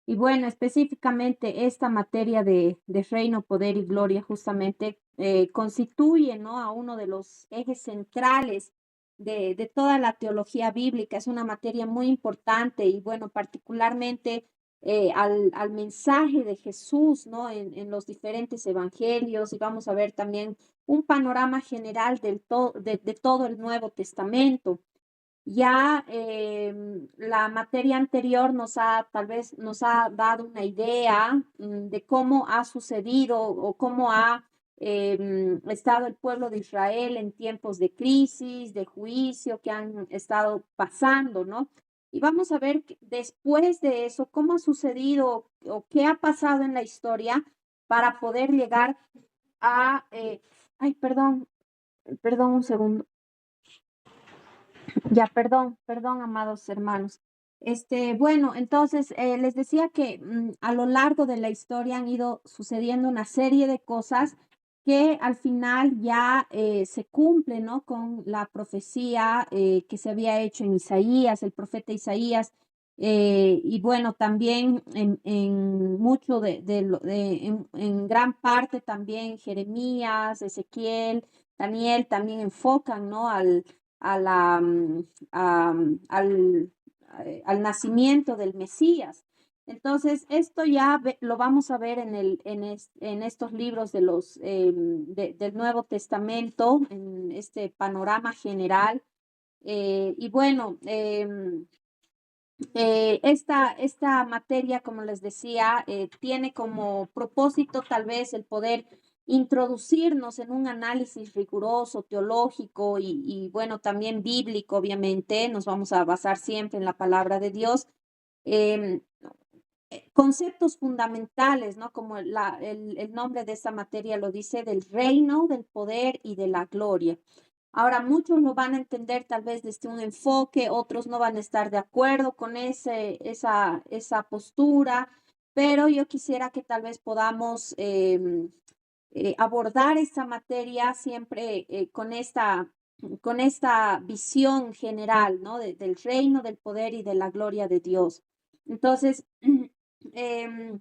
Y bueno, específicamente esta materia de reino, poder y gloria justamente constituye, ¿no?, a uno de los ejes centrales de toda la teología bíblica. Es una materia muy importante y bueno, particularmente al mensaje de Jesús, ¿no?, en los diferentes evangelios, y vamos a ver también un panorama general de todo el Nuevo Testamento. Ya la materia anterior tal vez nos ha dado una idea de cómo ha sucedido o cómo ha estado el pueblo de Israel en tiempos de crisis, de juicio que han estado pasando, ¿no? Y vamos a ver después de eso cómo ha sucedido o qué ha pasado en la historia para poder llegar a... ay, perdón, perdón un segundo. Ya, perdón, perdón, amados hermanos. Bueno, entonces les decía que a lo largo de la historia han ido sucediendo una serie de cosas que al final ya se cumplen, ¿no?, con la profecía que se había hecho en Isaías, el profeta Isaías, y bueno, también en mucho en gran parte también Jeremías, Ezequiel, Daniel también enfocan, ¿no?, a la, al nacimiento del Mesías. Entonces, esto ya lo vamos a ver en estos libros del Nuevo Testamento, en este panorama general. Y bueno, esta materia, como les decía, tiene como propósito tal vez el poder introducirnos en un análisis riguroso, teológico bueno, también bíblico, obviamente. Nos vamos a basar siempre en la palabra de Dios. em, Conceptos fundamentales, ¿no? Como el nombre de esta materia lo dice, del reino, del poder y de la gloria. Ahora, muchos lo van a entender tal vez desde un enfoque, otros no van a estar de acuerdo con esa postura, pero yo quisiera que tal vez podamos abordar esta materia siempre con esta visión general, ¿no?, del reino, del poder y de la gloria de Dios. Entonces, em,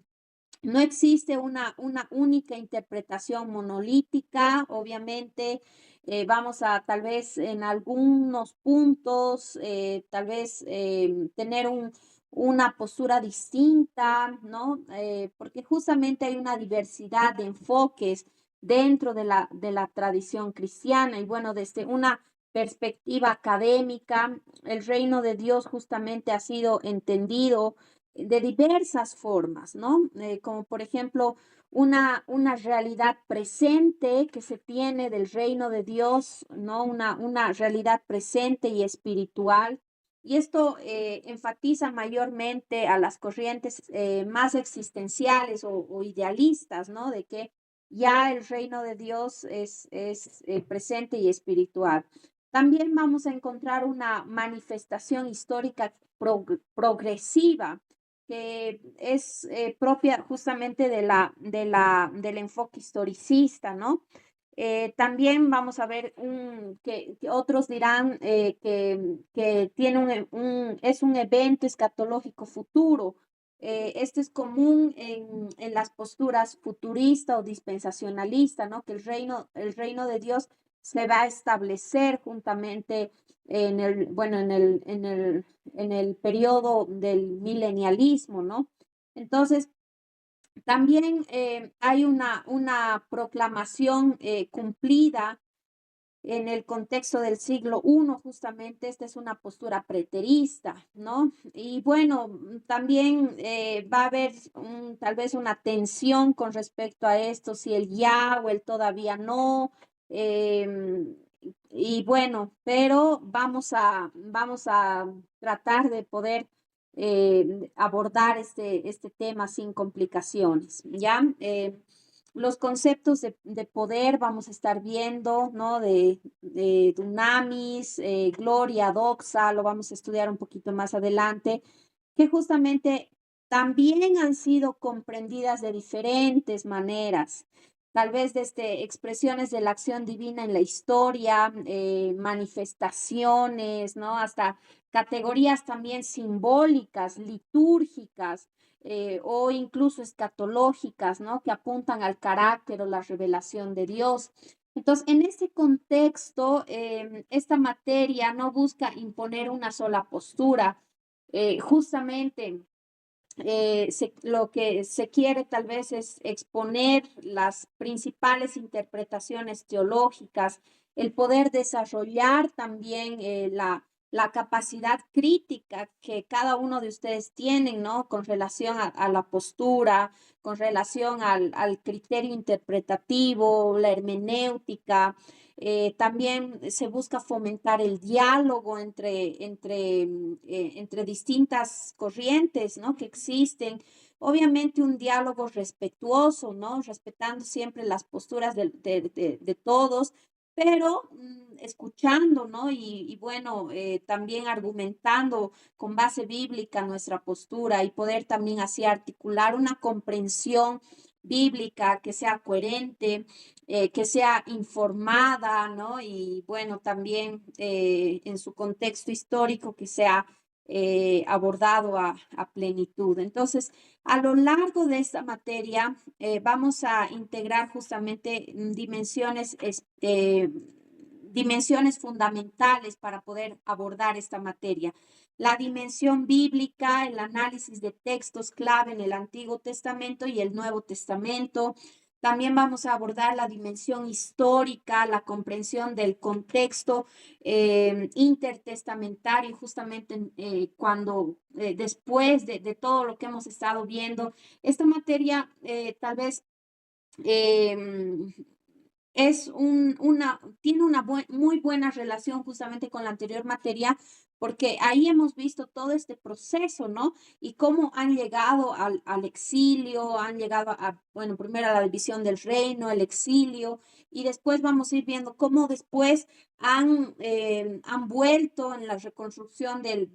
no existe una única interpretación monolítica, obviamente. Vamos a tal vez en algunos puntos, tal vez tener una postura distinta, ¿no? Porque justamente hay una diversidad de enfoques dentro de la tradición cristiana y bueno, desde una perspectiva académica, el reino de Dios justamente ha sido entendido de diversas formas, ¿no? Como por ejemplo, una realidad presente que se tiene del reino de Dios, ¿no? Una realidad presente y espiritual. Y esto enfatiza mayormente a las corrientes más existenciales o idealistas, ¿no? De que ya el reino de Dios es presente y espiritual. También vamos a encontrar una manifestación histórica progresiva que es propia justamente del enfoque historicista, ¿no? También vamos a ver que otros dirán que tiene es un evento escatológico futuro. Este es común en las posturas futurista o dispensacionalista, ¿no? Que el reino de Dios se va a establecer juntamente bueno, en el periodo del milenialismo, ¿no? Entonces, también hay una proclamación cumplida en el contexto del siglo I, justamente esta es una postura preterista, ¿no? Y bueno, también va a haber tal vez una tensión con respecto a esto, si el ya o el todavía no. em, y bueno, pero vamos a tratar de poder abordar este tema sin complicaciones, ¿ya? Los conceptos de poder vamos a estar viendo, ¿no? De dunamis, gloria, doxa, lo vamos a estudiar un poquito más adelante, que justamente también han sido comprendidas de diferentes maneras, tal vez desde expresiones de la acción divina en la historia, manifestaciones, ¿no? Hasta categorías también simbólicas, litúrgicas, o incluso escatológicas, ¿no? Que apuntan al carácter o la revelación de Dios. Entonces, en ese contexto, esta materia no busca imponer una sola postura. Justamente lo que se quiere tal vez es exponer las principales interpretaciones teológicas, el poder desarrollar también la capacidad crítica que cada uno de ustedes tienen, ¿no? Con relación a la postura, con relación al criterio interpretativo, la hermenéutica. También se busca fomentar el diálogo entre distintas corrientes, ¿no? Que existen. Obviamente un diálogo respetuoso, ¿no? Respetando siempre las posturas de todos, pero escuchando, ¿no? Y bueno, también argumentando con base bíblica nuestra postura y poder también así articular una comprensión bíblica que sea coherente, que sea informada, ¿no? Y bueno, también en su contexto histórico que sea abordado a plenitud. Entonces, a lo largo de esta materia vamos a integrar justamente dimensiones fundamentales para poder abordar esta materia. La dimensión bíblica, el análisis de textos clave en el Antiguo Testamento y el Nuevo Testamento. También vamos a abordar la dimensión histórica, la comprensión del contexto intertestamentario, justamente cuando después de todo lo que hemos estado viendo, esta materia tal vez eh, tiene una muy buena relación justamente con la anterior materia, porque ahí hemos visto todo este proceso, ¿no? Y cómo han llegado al exilio, han llegado bueno, primero a la división del reino, el exilio, y después vamos a ir viendo cómo después han vuelto en la reconstrucción del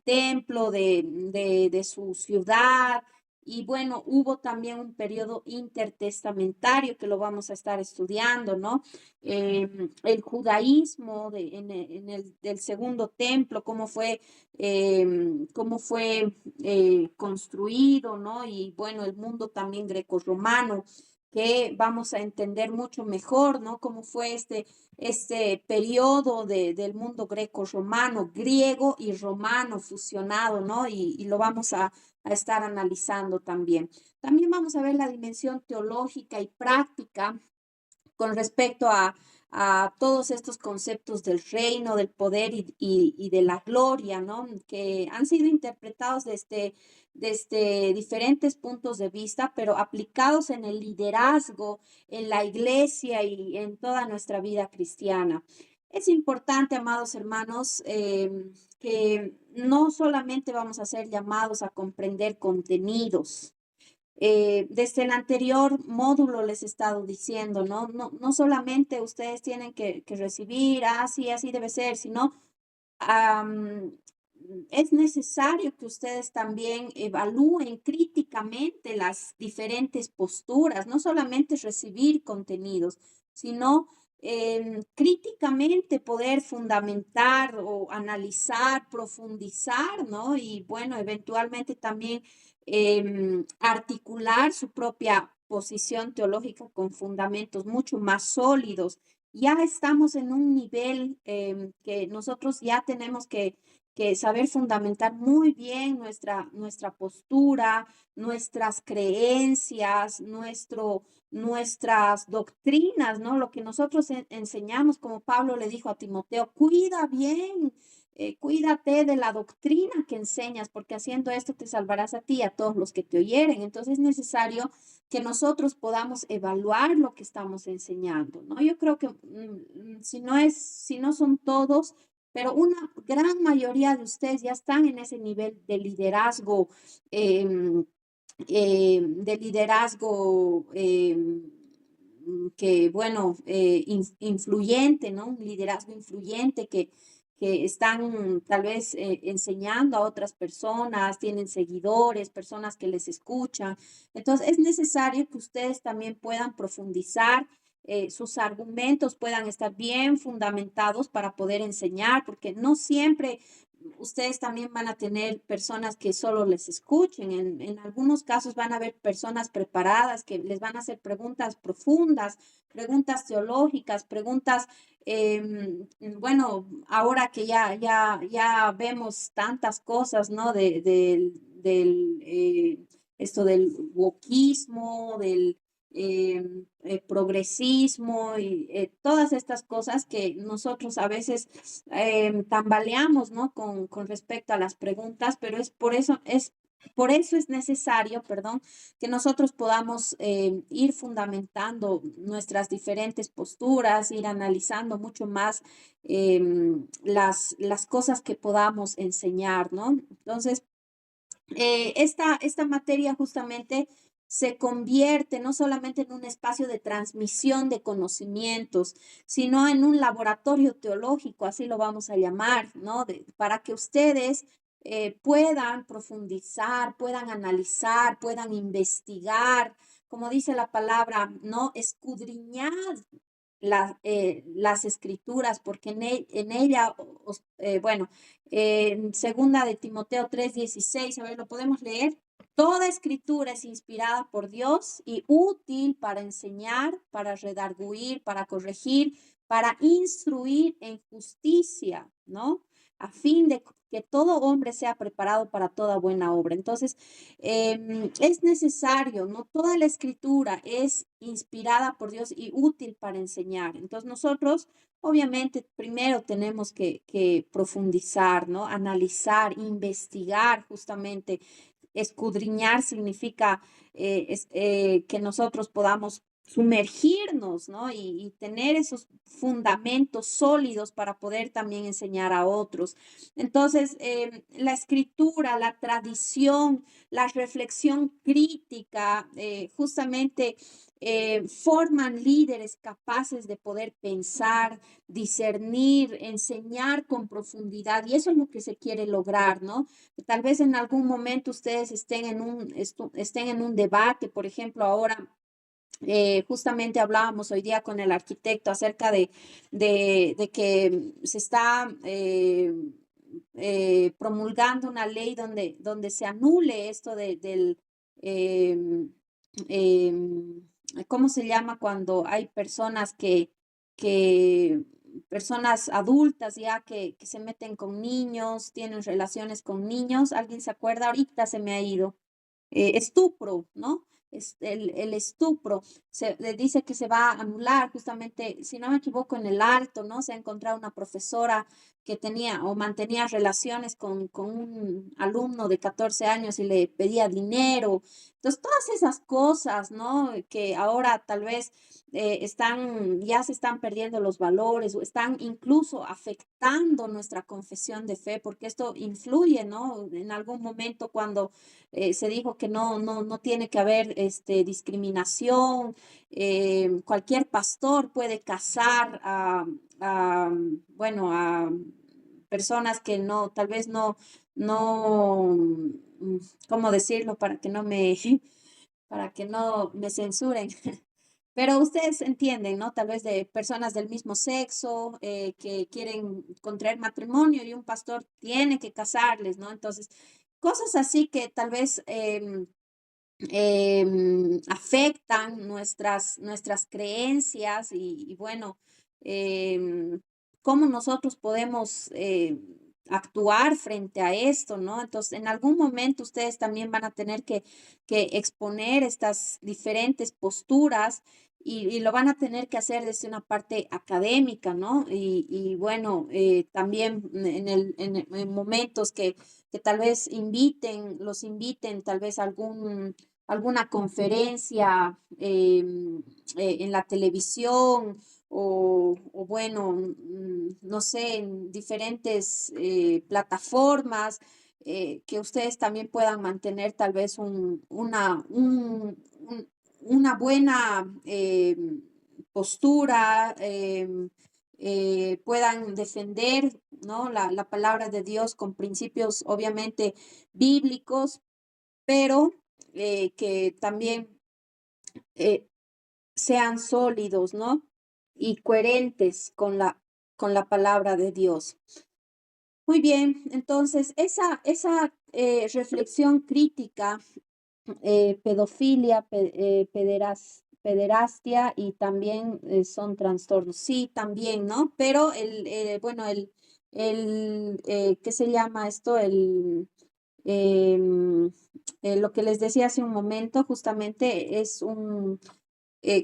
templo, de su ciudad, y bueno, hubo también un periodo intertestamentario que lo vamos a estar estudiando, ¿no? El judaísmo del segundo templo, cómo fue construido, ¿no? Y bueno, el mundo también grecorromano, que vamos a entender mucho mejor, ¿no? Cómo fue este periodo del mundo greco-romano, griego y romano fusionado, ¿no? Y lo vamos a estar analizando también. También vamos a ver la dimensión teológica y práctica con respecto a todos estos conceptos del reino, del poder y de la gloria, ¿no? Que han sido interpretados desde diferentes puntos de vista, pero aplicados en el liderazgo, en la iglesia y en toda nuestra vida cristiana. Es importante, amados hermanos, que no solamente vamos a ser llamados a comprender contenidos, desde el anterior módulo les he estado diciendo, ¿no? No solamente ustedes tienen que recibir, sí, así debe ser, sino am, es necesario que ustedes también evalúen críticamente las diferentes posturas, no solamente recibir contenidos, sino críticamente poder fundamentar o analizar, profundizar, ¿no? Y bueno, eventualmente también articular su propia posición teológica con fundamentos mucho más sólidos. Ya estamos en un nivel que nosotros ya tenemos que saber fundamentar muy bien nuestra postura, nuestras creencias, nuestras doctrinas, ¿no? Lo que nosotros enseñamos, como Pablo le dijo a Timoteo, cuida bien, cuídate de la doctrina que enseñas, porque haciendo esto te salvarás a ti y a todos los que te oyeren. Entonces es necesario que nosotros podamos evaluar lo que estamos enseñando, ¿no? Yo creo que si no son todos, pero una gran mayoría de ustedes ya están en ese nivel de liderazgo que, bueno, influyente, ¿no? Un liderazgo influyente que están tal vez enseñando a otras personas, tienen seguidores, personas que les escuchan. Entonces, es necesario que ustedes también puedan profundizar sus argumentos puedan estar bien fundamentados para poder enseñar, porque no siempre ustedes también van a tener personas que solo les escuchen. En algunos casos van a haber personas preparadas que les van a hacer preguntas profundas, preguntas teológicas, preguntas, bueno, ahora que ya vemos tantas cosas, ¿no? Esto del wokismo, del progresismo y todas estas cosas que nosotros a veces tambaleamos, ¿no? Con respecto a las preguntas, pero por eso es necesario, perdón, que nosotros podamos ir fundamentando nuestras diferentes posturas, ir analizando mucho más las cosas que podamos enseñar, ¿no? Entonces, esta materia justamente se convierte no solamente en un espacio de transmisión de conocimientos, sino en un laboratorio teológico, así lo vamos a llamar, ¿no? Para que ustedes puedan profundizar, puedan analizar, puedan investigar, como dice la palabra, ¿no? Escudriñar las escrituras, porque en ella, bueno, en segunda de Timoteo 3:16, a ver, lo podemos leer. Toda escritura es inspirada por Dios y útil para enseñar, para redarguir, para corregir, para instruir en justicia, ¿no? A fin de que todo hombre sea preparado para toda buena obra. Entonces, es necesario, ¿no? Toda la escritura es inspirada por Dios y útil para enseñar. Entonces, nosotros, obviamente, primero tenemos que profundizar, ¿no? Analizar, investigar justamente. Escudriñar significa que nosotros podamos sumergirnos, ¿no? Y tener esos fundamentos sólidos para poder también enseñar a otros. Entonces, la escritura, la tradición, la reflexión crítica, justamente forman líderes capaces de poder pensar, discernir, enseñar con profundidad, y eso es lo que se quiere lograr, ¿no? Tal vez en algún momento ustedes estén en un debate, por ejemplo, ahora justamente hablábamos hoy día con el arquitecto acerca de que se está promulgando una ley donde se anule esto del, em, em, ¿cómo se llama cuando hay personas que personas adultas ya que se meten con niños, tienen relaciones con niños? ¿Alguien se acuerda? Ahorita se me ha ido. Estupro, ¿no? Es el estupro. Se le dice que se va a anular justamente, si no me equivoco, en el Alto, ¿no? Se ha encontrado una profesora que tenía o mantenía relaciones con un alumno de 14 años y le pedía dinero. Entonces, todas esas cosas, ¿no? Que ahora tal vez ya se están perdiendo los valores o están incluso afectando nuestra confesión de fe, porque esto influye, ¿no? En algún momento cuando se dijo que no tiene que haber discriminación. Cualquier pastor puede casar bueno, a personas que no, tal vez no, ¿cómo decirlo? Para que no me, para que no me censuren. Pero ustedes entienden, ¿no? Tal vez de personas del mismo sexo que quieren contraer matrimonio y un pastor tiene que casarles, ¿no? Entonces, cosas así que tal vez afectan nuestras creencias y bueno, em, cómo nosotros podemos actuar frente a esto, ¿no? Entonces, en algún momento ustedes también van a tener que exponer estas diferentes posturas y lo van a tener que hacer desde una parte académica, ¿no? Y bueno, también en momentos que tal vez los inviten tal vez a alguna conferencia en la televisión o bueno, no sé, en diferentes plataformas, que ustedes también puedan mantener tal vez una buena postura, puedan defender, ¿no? La palabra de Dios con principios obviamente bíblicos, pero que también eh, sean sólidos, ¿no? Y coherentes con la palabra de Dios. Muy bien, entonces esa reflexión crítica, pedofilia, pederastia y también son trastornos. Sí, también, ¿no? Pero bueno, ¿qué se llama esto? Em, lo que les decía hace un momento, justamente es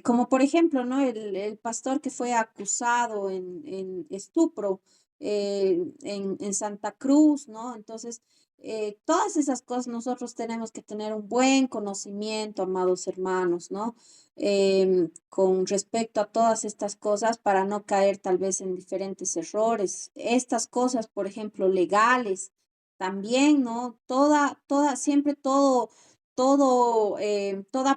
como por ejemplo, ¿no? El pastor que fue acusado en estupro en Santa Cruz, ¿no? Entonces, todas esas cosas nosotros tenemos que tener un buen conocimiento, amados hermanos, ¿no? Con respecto a todas estas cosas para no caer tal vez en diferentes errores. Estas cosas, por ejemplo, legales, también, ¿no? Siempre toda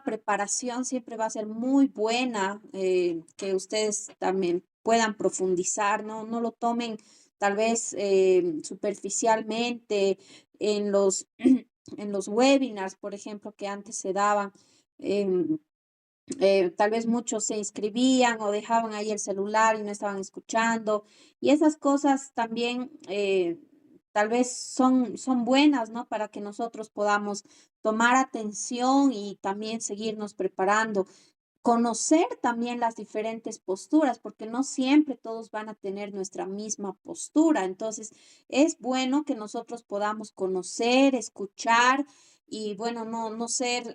preparación siempre va a ser muy buena, que ustedes también puedan profundizar, ¿no? No lo tomen tal vez superficialmente en en los webinars, por ejemplo, que antes se daban. em, Tal vez muchos se inscribían o dejaban ahí el celular y no estaban escuchando. Y esas cosas también tal vez son buenas, ¿no? Para que nosotros podamos tomar atención y también seguirnos preparando. Conocer también las diferentes posturas, porque no siempre todos van a tener nuestra misma postura. Entonces, es bueno que nosotros podamos conocer, escuchar y bueno, no ser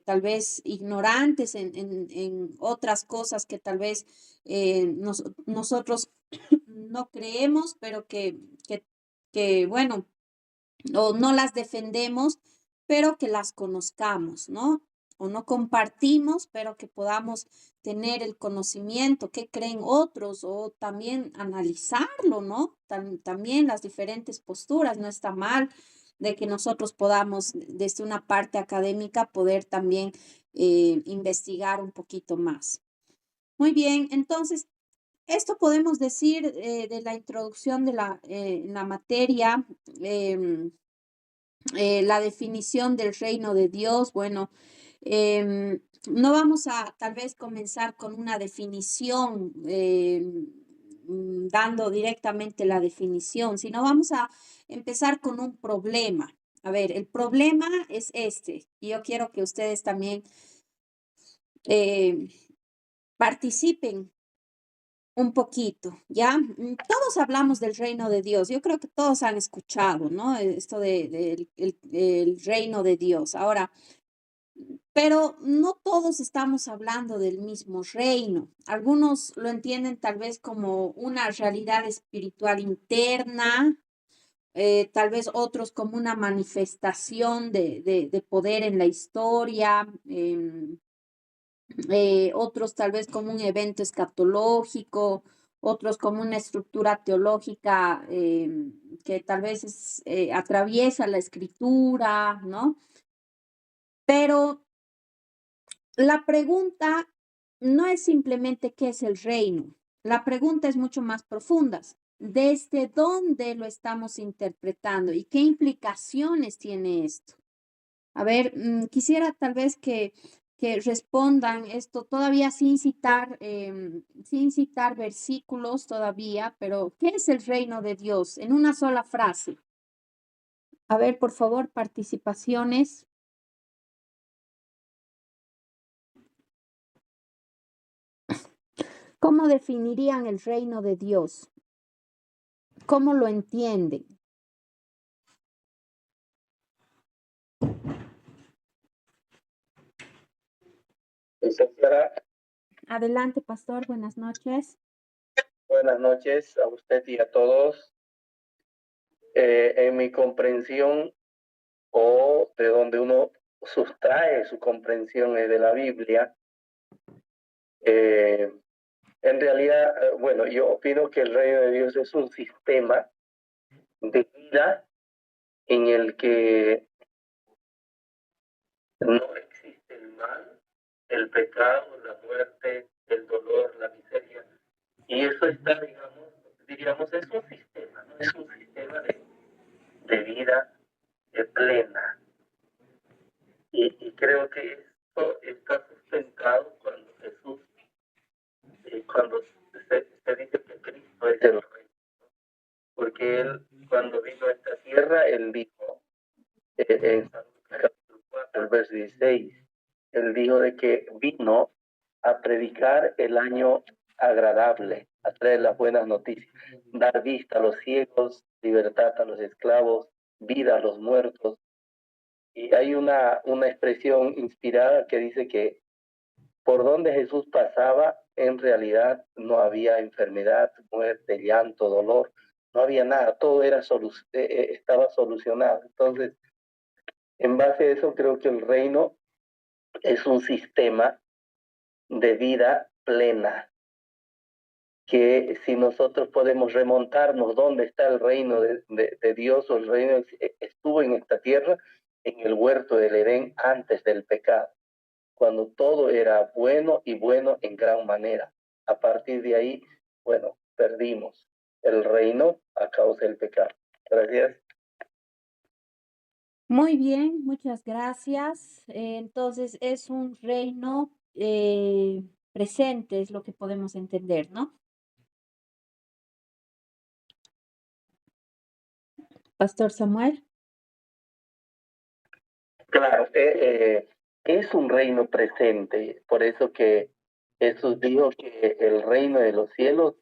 tal vez ignorantes en otras cosas que tal vez nosotros no creemos, pero bueno, o no las defendemos, pero que las conozcamos, ¿no? O no compartimos, pero que podamos tener el conocimiento, qué creen otros, o también analizarlo, ¿no? También las diferentes posturas, no está mal de que nosotros podamos, desde una parte académica, poder también investigar un poquito más. Muy bien, entonces, esto podemos decir de la introducción de la materia. La definición del reino de Dios, bueno, no vamos a tal vez comenzar con una definición, dando directamente la definición, sino vamos a empezar con un problema. A ver, el problema es este, y yo quiero que ustedes también eh, participen un poquito, ¿ya? Todos hablamos del reino de Dios. Yo creo que todos han escuchado, ¿no? Esto el reino de Dios. Ahora, pero no todos estamos hablando del mismo reino. Algunos lo entienden tal vez como una realidad espiritual interna, tal vez otros como una manifestación de poder en la historia. Otros tal vez como un evento escatológico, otros como una estructura teológica que tal vez atraviesa la escritura, ¿no? Pero la pregunta no es simplemente qué es el reino, la pregunta es mucho más profunda. ¿Desde dónde lo estamos interpretando y qué implicaciones tiene esto? A ver, quisiera tal vez que respondan esto todavía sin citar versículos todavía, pero ¿qué es el reino de Dios? En una sola frase. A ver, por favor, participaciones. ¿Cómo definirían el reino de Dios? ¿Cómo lo entienden? Licenciada, Adelante, pastor, buenas noches. buenas noches a usted y a todos. En mi comprensión o de donde uno sustrae su comprensión de la Biblia, en realidad, bueno, yo opino que el reino de Dios es un sistema de vida en el que no existe el mal, el pecado, la muerte, el dolor, la miseria. Y eso está, diríamos, es un sistema, ¿no? Es un sistema de vida plena. Y creo que es está sustentado cuando Jesús, cuando se dice que Cristo es el Rey, porque Él, cuando vino a esta tierra, Él dijo, en San Lucas capítulo 4, el verso 16, Él dijo de que vino a predicar el año agradable, a traer las buenas noticias, dar vista a los ciegos, libertad a los esclavos, vida a los muertos. Y hay una expresión inspirada que dice que por donde Jesús pasaba, en realidad no había enfermedad, muerte, llanto, dolor, no había nada, todo era estaba solucionado. Entonces, en base a eso, creo que el reino es un sistema de vida plena, que si nosotros podemos remontarnos dónde está el reino de Dios, o el reino estuvo en esta tierra, en el huerto del Edén antes del pecado, cuando todo era bueno y bueno en gran manera. A partir de ahí, bueno, perdimos el reino a causa del pecado. Gracias. Muy bien, muchas gracias. Entonces es un reino presente, es lo que podemos entender, ¿no? Pastor Samuel. Claro, es un reino presente, por eso que Jesús dijo que el reino de los cielos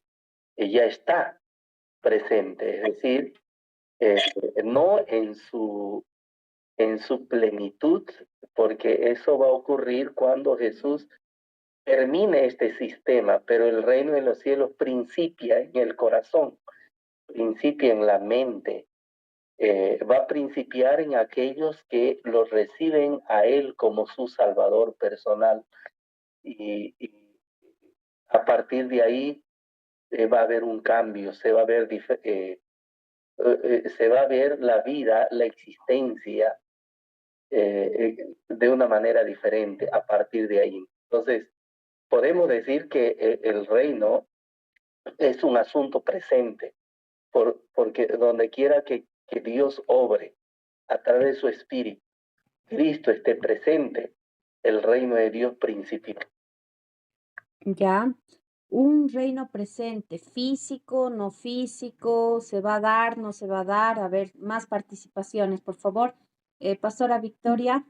ya está presente, es decir, no en su plenitud, porque eso va a ocurrir cuando Jesús termine este sistema, pero el reino de los cielos principia en el corazón, principia en la mente, va a principiar en aquellos que lo reciben a Él como su Salvador personal. Y a partir de ahí va a haber un cambio, se va a ver la vida, la existencia de una manera diferente a partir de ahí. Entonces, podemos decir que el reino es un asunto presente, porque donde quiera que Dios obre a través de su espíritu, Cristo esté presente, el reino de Dios principia. Ya, un reino presente, físico, no físico, se va a dar, no se va a dar. A ver, más participaciones, por favor. Pastora Victoria.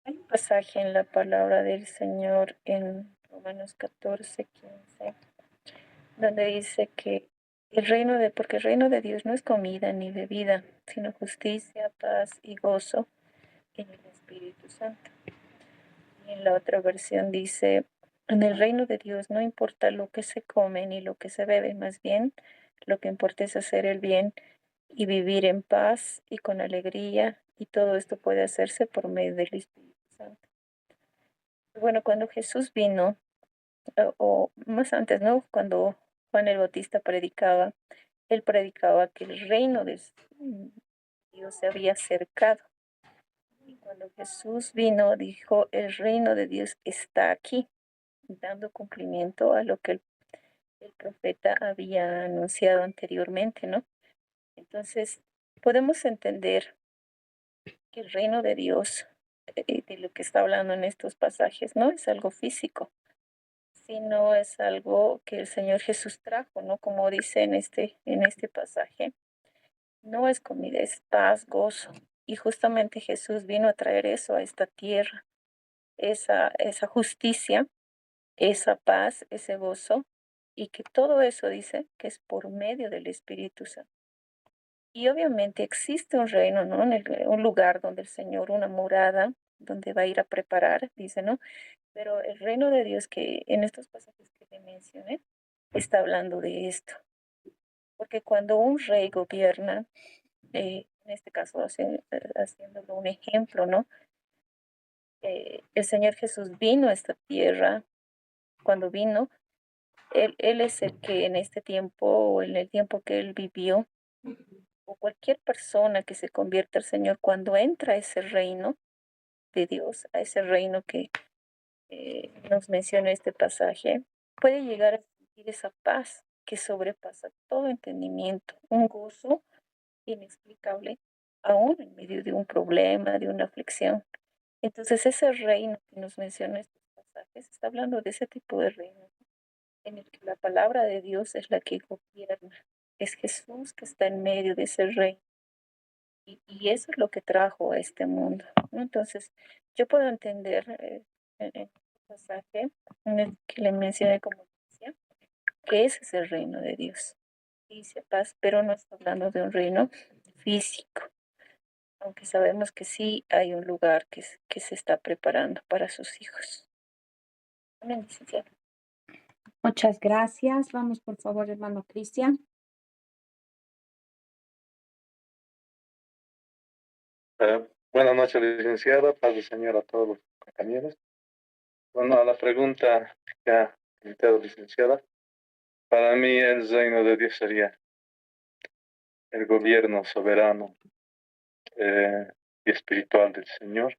Hay un pasaje en la palabra del Señor en Romanos 14:15, donde dice que porque el reino de Dios no es comida ni bebida, sino justicia, paz y gozo en el Espíritu Santo. Y en la otra versión dice, en el reino de Dios no importa lo que se come ni lo que se bebe, más bien lo que importa es hacer el bien y vivir en paz y con alegría, y todo esto puede hacerse por medio del Espíritu Santo. Bueno, cuando Jesús vino, o más antes, ¿no? Cuando Juan el Bautista predicaba, él predicaba que el reino de Dios se había acercado. Y cuando Jesús vino, dijo, el reino de Dios está aquí, dando cumplimiento a lo que el profeta había anunciado anteriormente, ¿no? Entonces, podemos entender que el reino de Dios, de lo que está hablando en estos pasajes, no es algo físico, sino es algo que el Señor Jesús trajo, ¿no? Como dice en este pasaje, no es comida, es paz, gozo. Y justamente Jesús vino a traer eso a esta tierra, esa justicia, esa paz, ese gozo, y que todo eso dice que es por medio del Espíritu Santo. Y obviamente existe un reino, ¿no? Un lugar donde el Señor, una morada, donde va a ir a preparar, dice, ¿no? Pero el reino de Dios que en estos pasajes que le mencioné está hablando de esto. Porque cuando un rey gobierna, en este caso haciéndolo un ejemplo, ¿no? El Señor Jesús vino a esta tierra. Cuando vino, él es el que en este tiempo o en el tiempo que Él vivió, o cualquier persona que se convierta al Señor, cuando entra a ese reino de Dios, a ese reino que nos menciona este pasaje, puede llegar a sentir esa paz que sobrepasa todo entendimiento, un gozo inexplicable, aún en medio de un problema, de una aflicción. Entonces, ese reino que nos menciona estos pasajes está hablando de ese tipo de reino en el que la palabra de Dios es la que gobierna. Es Jesús que está en medio de ese reino. Y eso es lo que trajo a este mundo, ¿no? Entonces, yo puedo entender en este pasaje en el que le mencioné como decía, que ese es el reino de Dios. Dice paz, pero no está hablando de un reino físico, aunque sabemos que sí hay un lugar que se está preparando para sus hijos. Amén, licenciado. Muchas gracias. Vamos, por favor, hermano Cristian. Buenas noches, licenciada. Paz del Señor a todos los compañeros. Bueno, a la pregunta que ha planteado, licenciada, para mí el reino de Dios sería el gobierno soberano y espiritual del Señor.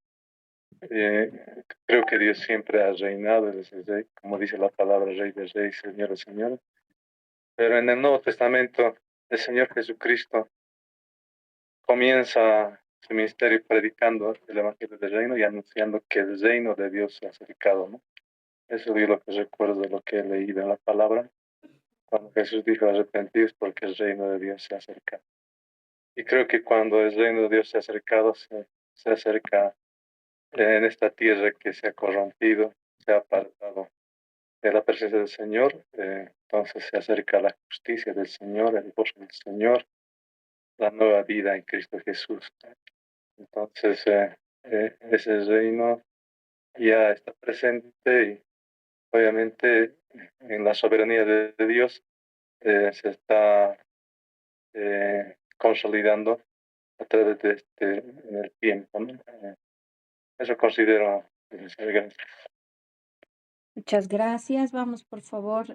Creo que Dios siempre ha reinado, Él es el Rey, como dice la palabra, Rey de Reyes, Señor de Señores. Pero en el Nuevo Testamento, el Señor Jesucristo comienza su ministerio predicando el Evangelio del Reino y anunciando que el reino de Dios se ha acercado, ¿no? Eso es lo que recuerdo de lo que he leído en la palabra, cuando Jesús dijo arrepentidos porque el reino de Dios se acerca. Y creo que cuando el reino de Dios se ha acercado, se acerca en esta tierra que se ha corrompido, se ha apartado de la presencia del Señor, entonces se acerca la justicia del Señor, el gozo del Señor, la nueva vida en Cristo Jesús. Entonces, ese reino ya está presente y obviamente en la soberanía de Dios se está consolidando a través de en el tiempo, ¿no? Eso considero. Gracias. Muchas gracias. Vamos, por favor.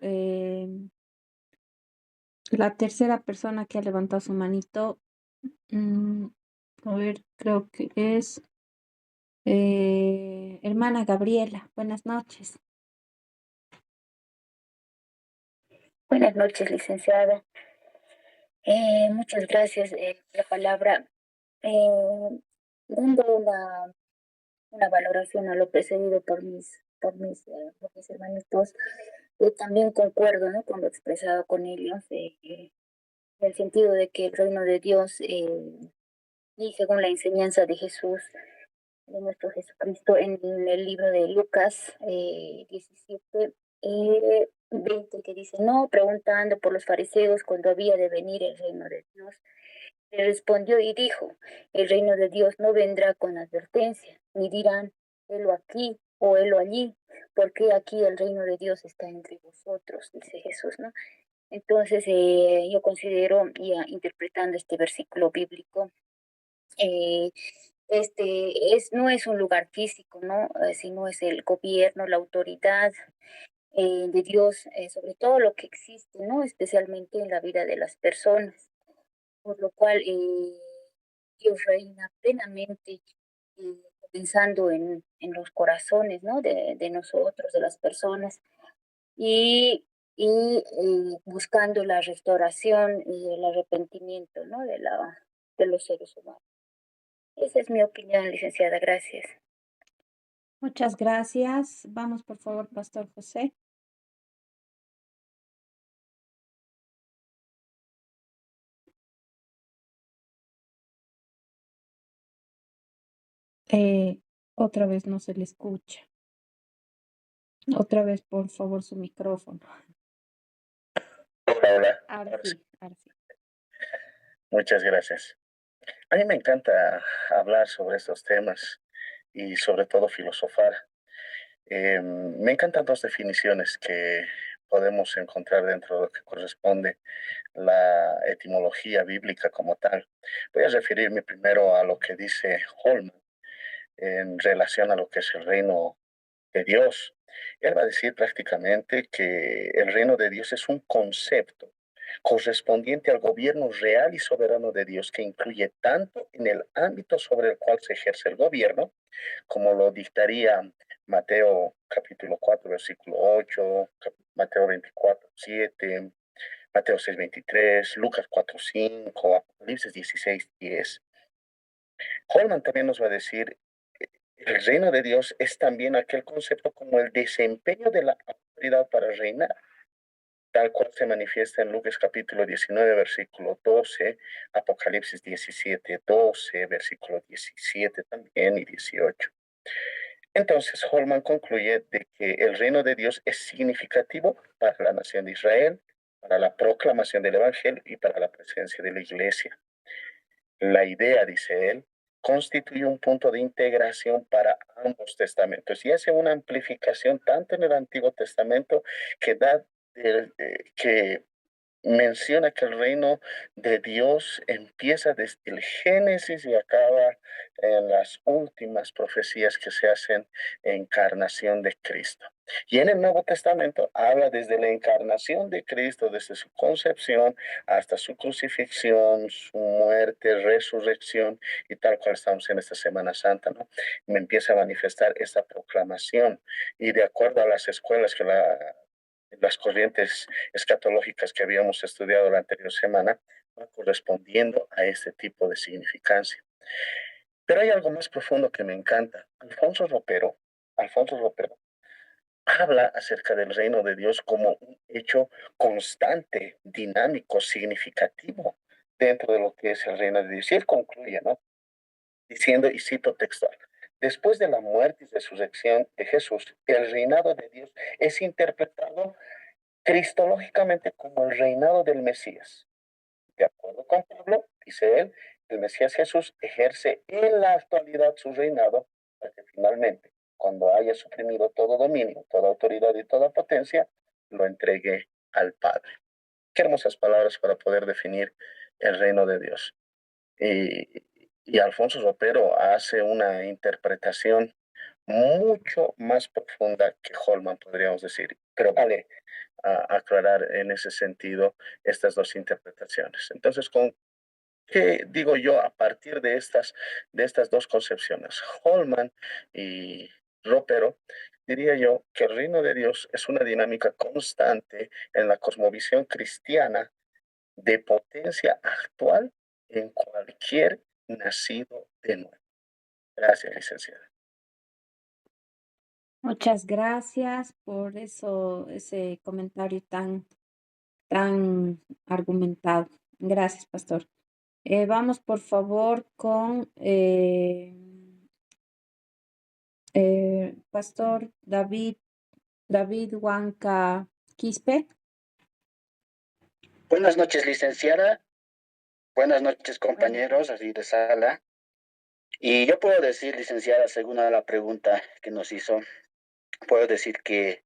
La tercera persona que ha levantado su manito. A ver, creo que es hermana Gabriela. Buenas noches. Buenas noches, licenciada. Muchas gracias por la palabra. Dando una valoración a lo precedido por mis hermanitos, yo también concuerdo, ¿no?, con lo expresado con ellos, en el sentido de que el reino de Dios, y según la enseñanza de Jesús, de nuestro Jesucristo, en el libro de Lucas 17, 20, que dice, no preguntando por los fariseos cuando había de venir el reino de Dios, le respondió y dijo, el reino de Dios no vendrá con advertencia, ni dirán, helo aquí o helo allí, porque aquí el reino de Dios está entre vosotros, dice Jesús, ¿no? Entonces, yo considero, ya interpretando este versículo bíblico, eh, no es un lugar físico, ¿no? Sino es el gobierno, la autoridad de Dios sobre todo lo que existe, ¿no? Especialmente en la vida de las personas, por lo cual Dios reina plenamente, pensando en los corazones, ¿no? De nosotros, de las personas, y, buscando la restauración y el arrepentimiento, ¿no? De los seres humanos. Esa es mi opinión, licenciada. Gracias. Muchas gracias. Vamos, por favor, Pastor José. Otra vez no se le escucha. Otra vez, por favor, su micrófono. Hola. Ahora sí, ahora sí. Muchas gracias. A mí me encanta hablar sobre estos temas y sobre todo filosofar. Me encantan dos definiciones que podemos encontrar dentro de lo que corresponde la etimología bíblica como tal. Voy a referirme primero a lo que dice Holman en relación a lo que es el reino de Dios. Él va a decir prácticamente que el reino de Dios es un concepto correspondiente al gobierno real y soberano de Dios, que incluye tanto en el ámbito sobre el cual se ejerce el gobierno, como lo dictaría Mateo capítulo 4, versículo 8, Mateo 24, 7, Mateo 6:23, Lucas 4:5, Apocalipsis 16:10. Holman también nos va a decir, el reino de Dios es también aquel concepto como el desempeño de la autoridad para reinar, tal cual se manifiesta en Lucas capítulo 19, versículo 12, Apocalipsis 17:12, versículo 17 también y 18. Entonces, Holman concluye de que el reino de Dios es significativo para la nación de Israel, para la proclamación del Evangelio y para la presencia de la iglesia. La idea, dice él, constituye un punto de integración para ambos testamentos y hace una amplificación tanto en el Antiguo Testamento que que menciona que el reino de Dios empieza desde el Génesis y acaba en las últimas profecías que se hacen encarnación de Cristo. Y en el Nuevo Testamento habla desde la encarnación de Cristo, desde su concepción hasta su crucifixión, su muerte, resurrección y tal cual estamos en esta Semana Santa, ¿no? Me empieza a manifestar esta proclamación y de acuerdo a las escuelas las corrientes escatológicas que habíamos estudiado la anterior semana, va correspondiendo a este tipo de significancia. Pero hay algo más profundo que me encanta. Alfonso Ropero, habla acerca del reino de Dios como un hecho constante, dinámico, significativo dentro de lo que es el reino de Dios. Y él concluye, ¿no? Diciendo, y cito textual, después de la muerte y resurrección de Jesús, el reinado de Dios es interpretado cristológicamente como el reinado del Mesías. De acuerdo con Pablo, dice él, el Mesías Jesús ejerce en la actualidad su reinado para que finalmente, cuando haya suprimido todo dominio, toda autoridad y toda potencia, lo entregue al Padre. Qué hermosas palabras para poder definir el reino de Dios. Y Alfonso Ropero hace una interpretación mucho más profunda que Holman, podríamos decir, pero vale aclarar en ese sentido estas dos interpretaciones. Entonces, ¿con qué digo yo a partir de estas dos concepciones? Holman y Ropero, diría yo que el reino de Dios es una dinámica constante en la cosmovisión cristiana de potencia actual en cualquier nacido de nuevo. Gracias, licenciada. Muchas gracias por eso, ese comentario tan argumentado. Gracias, pastor. Vamos, por favor, con Pastor David Huanca Quispe. Buenas noches, licenciada. Buenas noches, compañeros, así de sala. Y yo puedo decir, licenciada, según a la pregunta que nos hizo, puedo decir que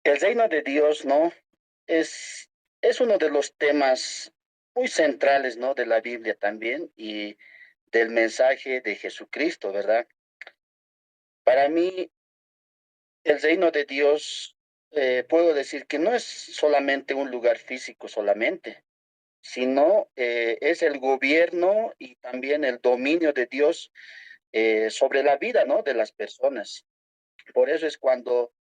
el reino de Dios, ¿no? Es uno de los temas muy centrales, ¿no? De la Biblia también y del mensaje de Jesucristo, ¿verdad? Para mí, el reino de Dios, puedo decir que no es solamente un lugar físico solamente, sino es el gobierno y también el dominio de Dios sobre la vida, ¿no? De las personas. Por eso es cuando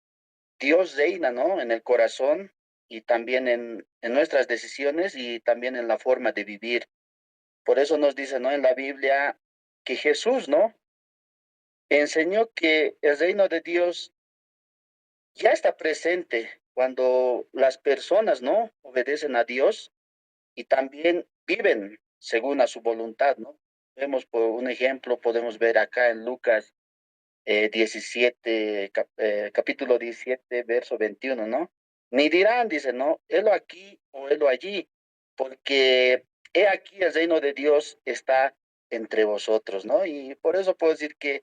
Dios reina, ¿no? En el corazón y también en nuestras decisiones y también en la forma de vivir. Por eso nos dice, ¿no? En la Biblia que Jesús, ¿no? Enseñó que el reino de Dios ya está presente cuando las personas, ¿no? Obedecen a Dios y también viven según a su voluntad, ¿no? Vemos por un ejemplo, podemos ver acá en Lucas 17, capítulo 17, verso 21, ¿no? Ni dirán, dice, ¿no? Helo aquí o helo allí, porque he aquí el reino de Dios está entre vosotros, ¿no? Y por eso puedo decir que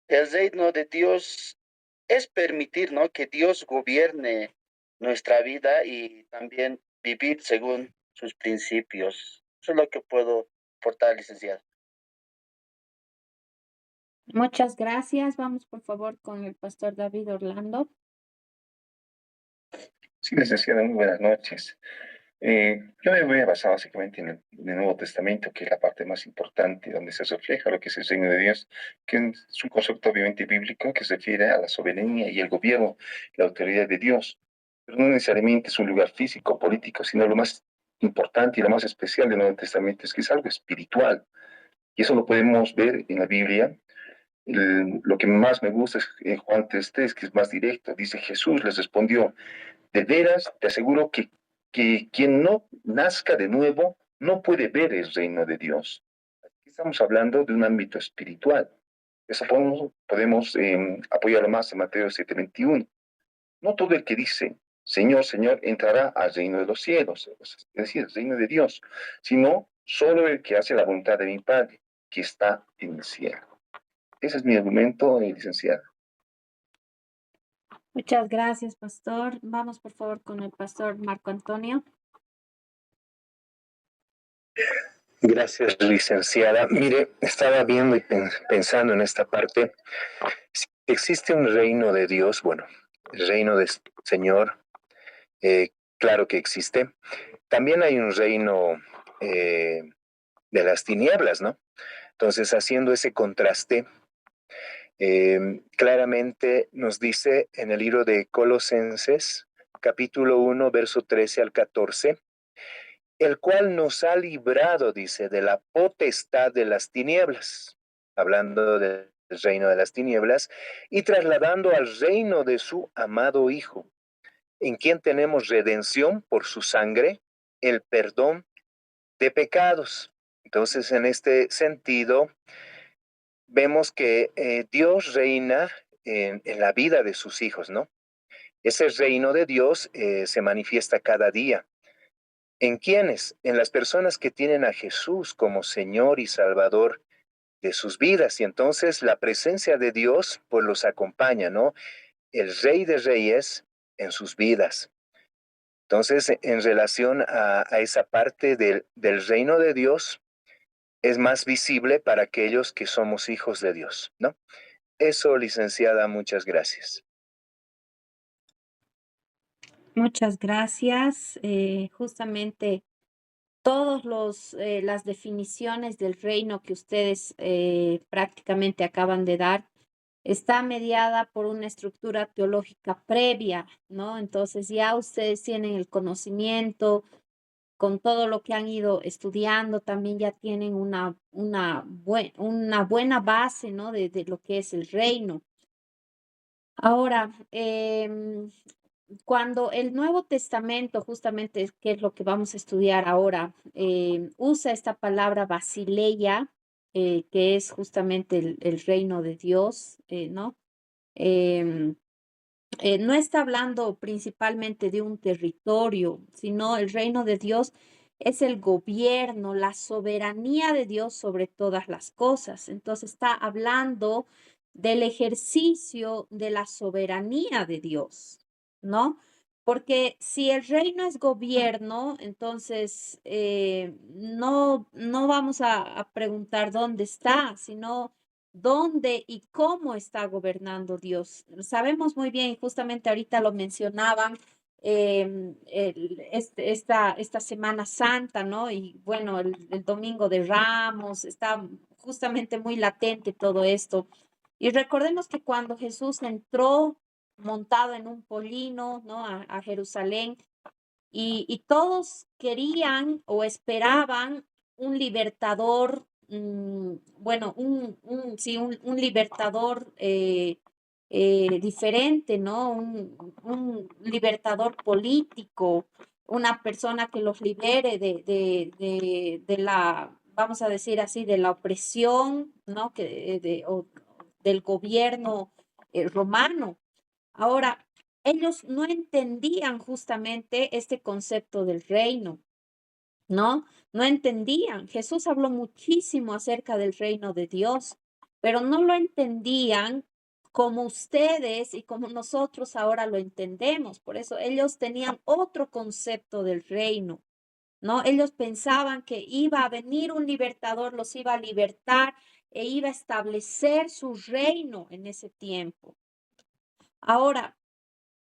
el reino de Dios es permitir, ¿no? Que Dios gobierne nuestra vida y también vivir según sus principios. Eso es lo que puedo aportar, licenciado. Muchas gracias. Vamos, por favor, con el pastor David Orlando. Sí, licenciada, muy buenas noches. Yo me voy a basar básicamente en el Nuevo Testamento, que es la parte más importante, donde se refleja lo que es el reino de Dios, que es un concepto obviamente bíblico que se refiere a la soberanía y el gobierno, la autoridad de Dios. pero no necesariamente es un lugar físico, político, sino lo más importante y lo más especial del Nuevo Testamento es que es algo espiritual. Y eso lo podemos ver en la Biblia. Lo que más me gusta es en Juan 3:3, que es más directo. Dice Jesús les respondió, de veras te aseguro que quien no nazca de nuevo no puede ver el reino de Dios. Aquí estamos hablando de un ámbito espiritual. Eso podemos apoyarlo más en Mateo 7:21. No todo el que dice, Señor, Señor, entrará al reino de los cielos, es decir, el reino de Dios, sino solo el que hace la voluntad de mi Padre, que está en el cielo. Ese es mi argumento, licenciada. Muchas gracias, pastor. Vamos, por favor, con el pastor Marco Antonio. Gracias, licenciada. Mire, estaba viendo y pensando en esta parte. Si existe un reino de Dios, bueno, el reino del Señor, claro que existe. También hay un reino de las tinieblas, ¿no? Entonces, haciendo ese contraste, claramente nos dice en el libro de Colosenses, capítulo 1, verso 13 al 14, el cual nos ha librado, dice, de la potestad de las tinieblas, hablando del reino de las tinieblas, y trasladando al reino de su amado Hijo, en quien tenemos redención por su sangre, el perdón de pecados. Entonces, en este sentido, vemos que Dios reina en la vida de sus hijos, ¿no? Ese reino de Dios se manifiesta cada día. ¿En quiénes? En las personas que tienen a Jesús como Señor y Salvador de sus vidas. Y entonces la presencia de Dios pues los acompaña, ¿no? El Rey de Reyes en sus vidas. Entonces, en relación a esa parte del reino de Dios, es más visible para aquellos que somos hijos de Dios, ¿no? Eso, licenciada, muchas gracias. Muchas gracias. Justamente todas las definiciones del reino que ustedes prácticamente acaban de dar está mediada por una estructura teológica previa, ¿no? Entonces ya ustedes tienen el conocimiento, con todo lo que han ido estudiando, también ya tienen una buena base, ¿no? De lo que es el reino. Ahora, cuando el Nuevo Testamento, justamente, que es lo que vamos a estudiar ahora, usa esta palabra basileia, que es justamente el reino de Dios, ¿no? Em, no está hablando principalmente de un territorio, sino el reino de Dios es el gobierno, la soberanía de Dios sobre todas las cosas. Entonces está hablando del ejercicio de la soberanía de Dios, ¿no? Porque si el reino es gobierno, entonces no vamos a preguntar dónde está, sino dónde y cómo está gobernando Dios. Sabemos muy bien, y justamente ahorita lo mencionaban, esta Semana Santa, ¿no? Y bueno, el Domingo de Ramos, está justamente muy latente todo esto. Y recordemos que cuando Jesús entró montado en un pollino, ¿no? A Jerusalén, y todos querían o esperaban un libertador, bueno, sí, un libertador diferente, ¿no? Un libertador político, una persona que los libere de la, vamos a decir así, de la opresión, ¿no? O del gobierno romano. Ahora, ellos no entendían justamente este concepto del reino, ¿no? No entendían. Jesús habló muchísimo acerca del reino de Dios, pero no lo entendían como ustedes y como nosotros ahora lo entendemos. Por eso ellos tenían otro concepto del reino, ¿no? Ellos pensaban que iba a venir un libertador, los iba a libertar e iba a establecer su reino en ese tiempo. Ahora,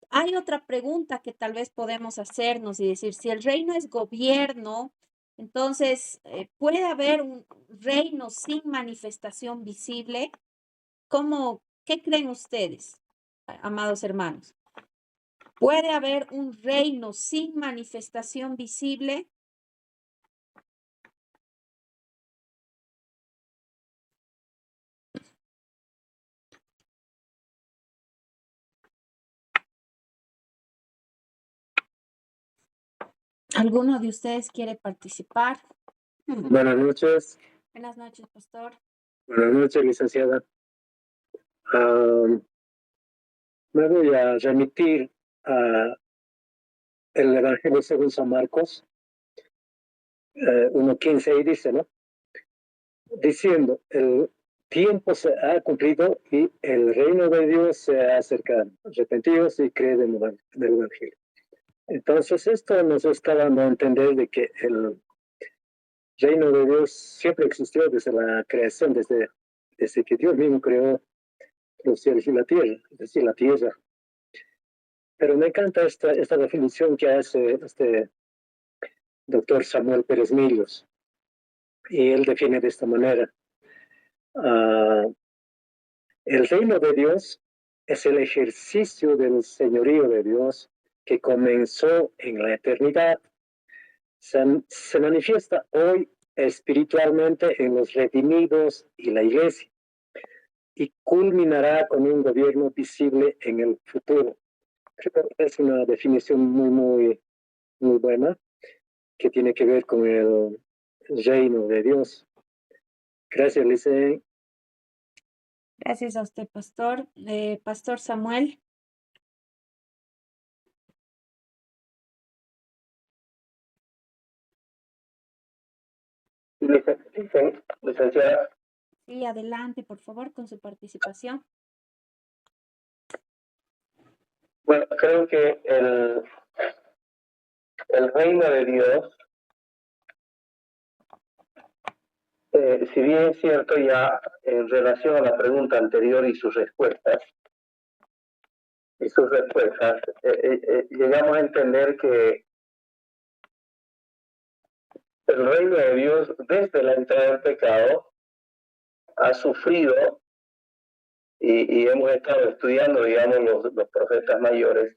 hay otra pregunta que tal vez podemos hacernos y decir, si el reino es gobierno, entonces, ¿puede haber un reino sin manifestación visible? ¿Qué creen ustedes, amados hermanos? ¿Puede haber un reino sin manifestación visible? ¿Alguno de ustedes quiere participar? Buenas noches. Buenas noches, pastor. Buenas noches, licenciada. Me voy a remitir a el Evangelio según San Marcos 1:15 y dice, ¿no? Diciendo, el tiempo se ha cumplido y el reino de Dios se ha acercado. Arrepentidos y creen en el Evangelio. Entonces, esto nos está dando a entender de que el reino de Dios siempre existió desde la creación, desde que Dios mismo creó los cielos y la tierra, es decir, la tierra. Pero me encanta esta definición que hace este doctor Samuel Pérez Millos. Y él define de esta manera. El reino de Dios es el ejercicio del señorío de Dios que comenzó en la eternidad. Se manifiesta hoy espiritualmente en los redimidos y la iglesia y culminará con un gobierno visible en el futuro. Creo que es una definición muy buena que tiene que ver con el reino de Dios. Gracias, Lice. Gracias a usted, pastor. Pastor Samuel. Licenciada. Sí, adelante, por favor, con su participación. Bueno, creo que el reino de Dios, si bien es cierto ya en relación a la pregunta anterior y sus respuestas, llegamos a entender que el reino de Dios desde la entrada del pecado ha sufrido y hemos estado estudiando, digamos, los profetas mayores.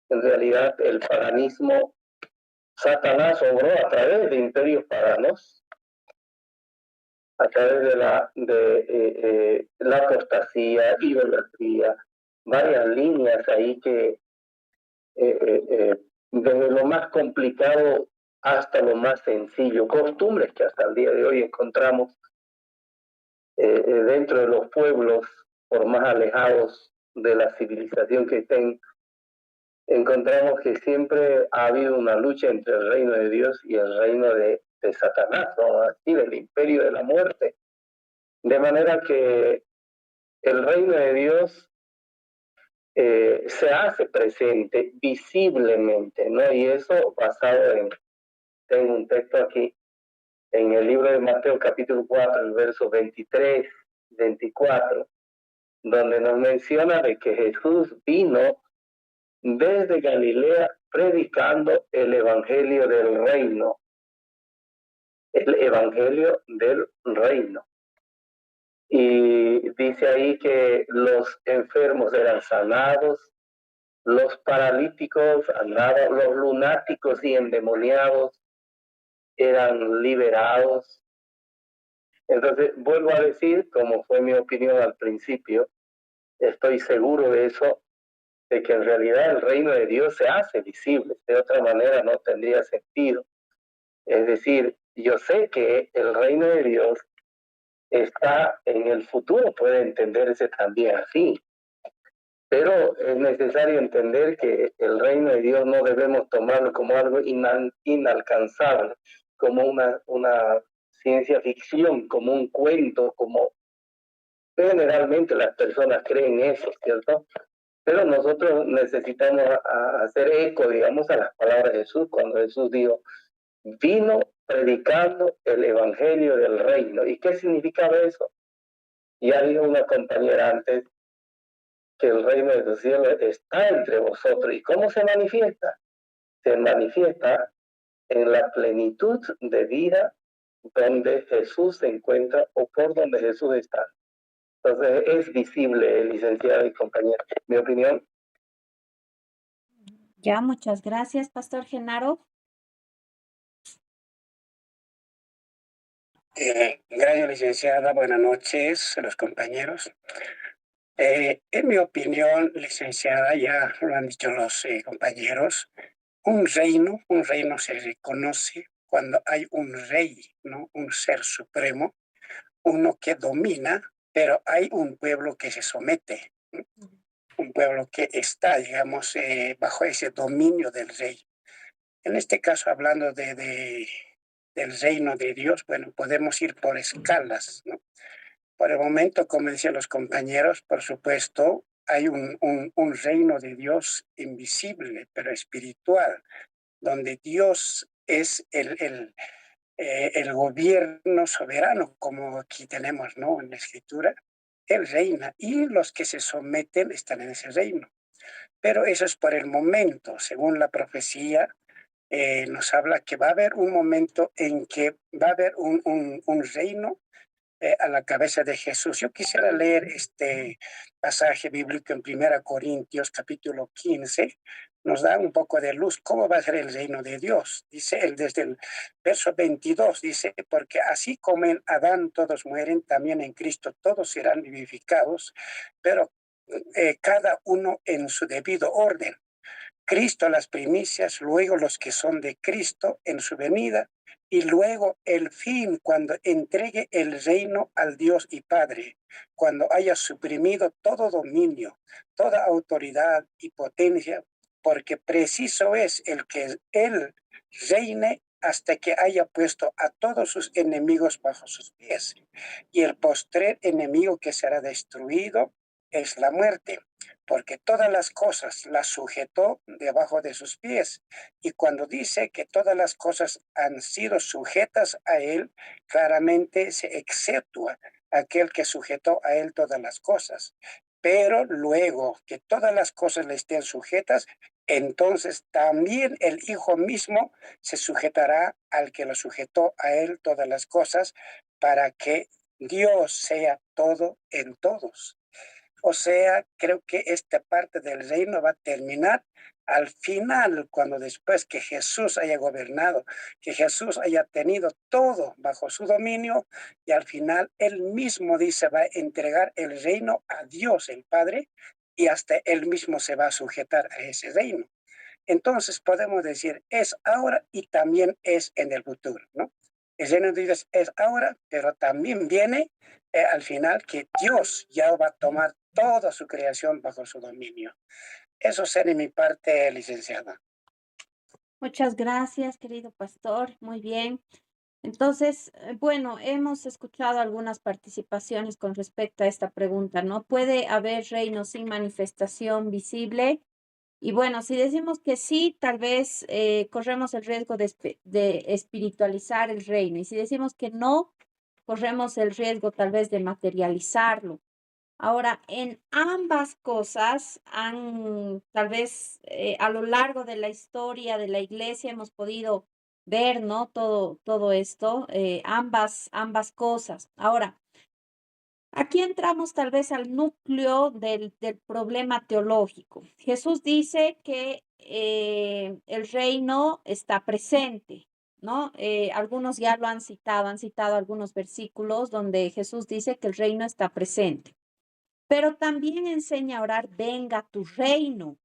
En realidad el paganismo, Satanás obró a través de imperios paganos, a través de la apostasía, idolatría, varias líneas ahí que desde lo más complicado hasta lo más sencillo, costumbres que hasta el día de hoy encontramos dentro de los pueblos, por más alejados de la civilización que estén, encontramos que siempre ha habido una lucha entre el reino de Dios y el reino de Satanás, ¿no? Así, del imperio de la muerte. De manera que el reino de Dios se hace presente visiblemente, ¿no? Y eso basado tengo un texto aquí, en el libro de Mateo capítulo 4, el verso 23, 24, donde nos menciona de que Jesús vino desde Galilea predicando el evangelio del reino. El evangelio del reino. Y dice ahí que los enfermos eran sanados, los paralíticos andaban, los lunáticos y endemoniados eran liberados. Entonces, vuelvo a decir, como fue mi opinión al principio, estoy seguro de eso, de que en realidad el reino de Dios se hace visible, de otra manera no tendría sentido. Es decir, yo sé que el reino de Dios está en el futuro, puede entenderse también así, pero es necesario entender que el reino de Dios no debemos tomarlo como algo inalcanzable, como una ciencia ficción, como un cuento, como generalmente las personas creen eso, ¿cierto? Pero nosotros necesitamos hacer eco, digamos, a las palabras de Jesús, cuando Jesús dijo, vino predicando el evangelio del reino. ¿Y qué significaba eso? Ya dijo una compañera antes que el reino de los cielos está entre vosotros. ¿Y cómo se manifiesta? Se manifiesta en la plenitud de vida donde Jesús se encuentra o por donde Jesús está. Entonces es visible, licenciada y compañera. Mi opinión. Ya, muchas gracias, Pastor Genaro. Gracias, licenciada. Buenas noches a los compañeros. En mi opinión, licenciada, ya lo han dicho los compañeros, un reino se reconoce cuando hay un rey, ¿no? Un ser supremo, uno que domina, pero hay un pueblo que se somete, ¿no? Un pueblo que está, digamos, bajo ese dominio del rey. En este caso, hablando del reino de Dios, bueno, podemos ir por escalas, ¿no? Por el momento, como decían los compañeros, por supuesto, hay un reino de Dios invisible, pero espiritual, donde Dios es el gobierno soberano, como aquí tenemos, ¿no? En la escritura. Él reina y los que se someten están en ese reino. Pero eso es por el momento. Según la profecía, nos habla que va a haber un momento en que va a haber un reino a la cabeza de Jesús. Yo quisiera leer este pasaje bíblico en 1 Corintios capítulo 15. Nos da un poco de luz. ¿Cómo va a ser el reino de Dios? Dice él desde el verso 22, dice, porque así como en Adán todos mueren, también en Cristo todos serán vivificados, pero cada uno en su debido orden. Cristo las primicias, luego los que son de Cristo en su venida, y luego el fin cuando entregue el reino al Dios y Padre, cuando haya suprimido todo dominio, toda autoridad y potencia, porque preciso es el que Él reine hasta que haya puesto a todos sus enemigos bajo sus pies. Y el postrer enemigo que será destruido es la muerte, porque todas las cosas las sujetó debajo de sus pies. Y cuando dice que todas las cosas han sido sujetas a él, claramente se exceptúa aquel que sujetó a él todas las cosas. Pero luego que todas las cosas le estén sujetas, entonces también el Hijo mismo se sujetará al que lo sujetó a él todas las cosas, para que Dios sea todo en todos. O sea, creo que esta parte del reino va a terminar al final, cuando después que Jesús haya gobernado, que Jesús haya tenido todo bajo su dominio, y al final él mismo dice va a entregar el reino a Dios el Padre, y hasta él mismo se va a sujetar a ese reino. Entonces podemos decir, es ahora y también es en el futuro, ¿no? El reino de Dios es ahora, pero también viene al final que Dios ya va a tomar toda su creación bajo su dominio. Eso sería mi parte, licenciada. Muchas gracias, querido pastor. Muy bien. Entonces, bueno, hemos escuchado algunas participaciones con respecto a esta pregunta, ¿no? ¿Puede haber reino sin manifestación visible? Y bueno, si decimos que sí, tal vez corremos el riesgo de espiritualizar el reino. Y si decimos que no, corremos el riesgo tal vez de materializarlo. Ahora, en ambas cosas tal vez a lo largo de la historia de la iglesia hemos podido ver, ¿no? Todo esto, ambas cosas. Ahora, aquí entramos tal vez al núcleo del problema teológico. Jesús dice que el reino está presente, ¿no? Algunos ya lo han citado algunos versículos donde Jesús dice que el reino está presente. Pero también enseña a orar, venga tu reino.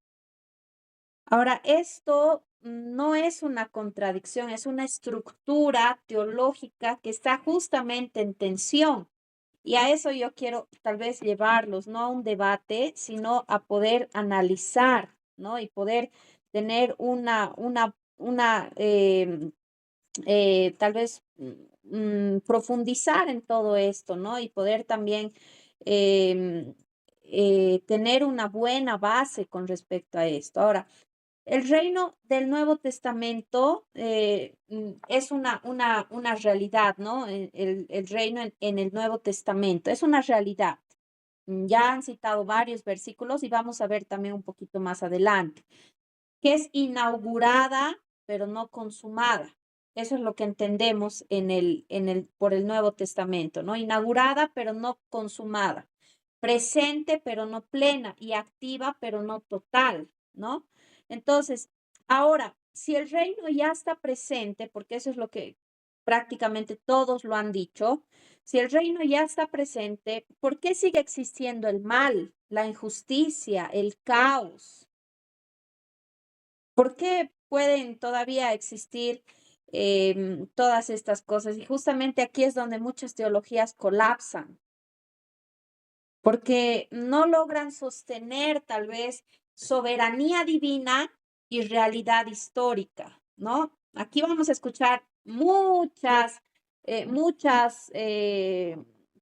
Ahora, esto no es una contradicción, es una estructura teológica que está justamente en tensión. Y a eso yo quiero tal vez llevarlos, no a un debate, sino a poder analizar, ¿no? Y poder tener tal vez profundizar en todo esto, ¿no? Y poder también tener una buena base con respecto a esto. Ahora, el reino del Nuevo Testamento es una realidad, ¿no? El reino en el Nuevo Testamento es una realidad. Ya han citado varios versículos y vamos a ver también un poquito más adelante, que es inaugurada, pero no consumada. Eso es lo que entendemos por el Nuevo Testamento, ¿no? Inaugurada, pero no consumada. Presente, pero no plena. Y activa, pero no total, ¿no? Entonces, ahora, si el reino ya está presente, porque eso es lo que prácticamente todos lo han dicho, si el reino ya está presente, ¿por qué sigue existiendo el mal, la injusticia, el caos? ¿Por qué pueden todavía existir todas estas cosas? Y justamente aquí es donde muchas teologías colapsan, porque no logran sostener tal vez soberanía divina y realidad histórica, ¿no? Aquí vamos a escuchar muchas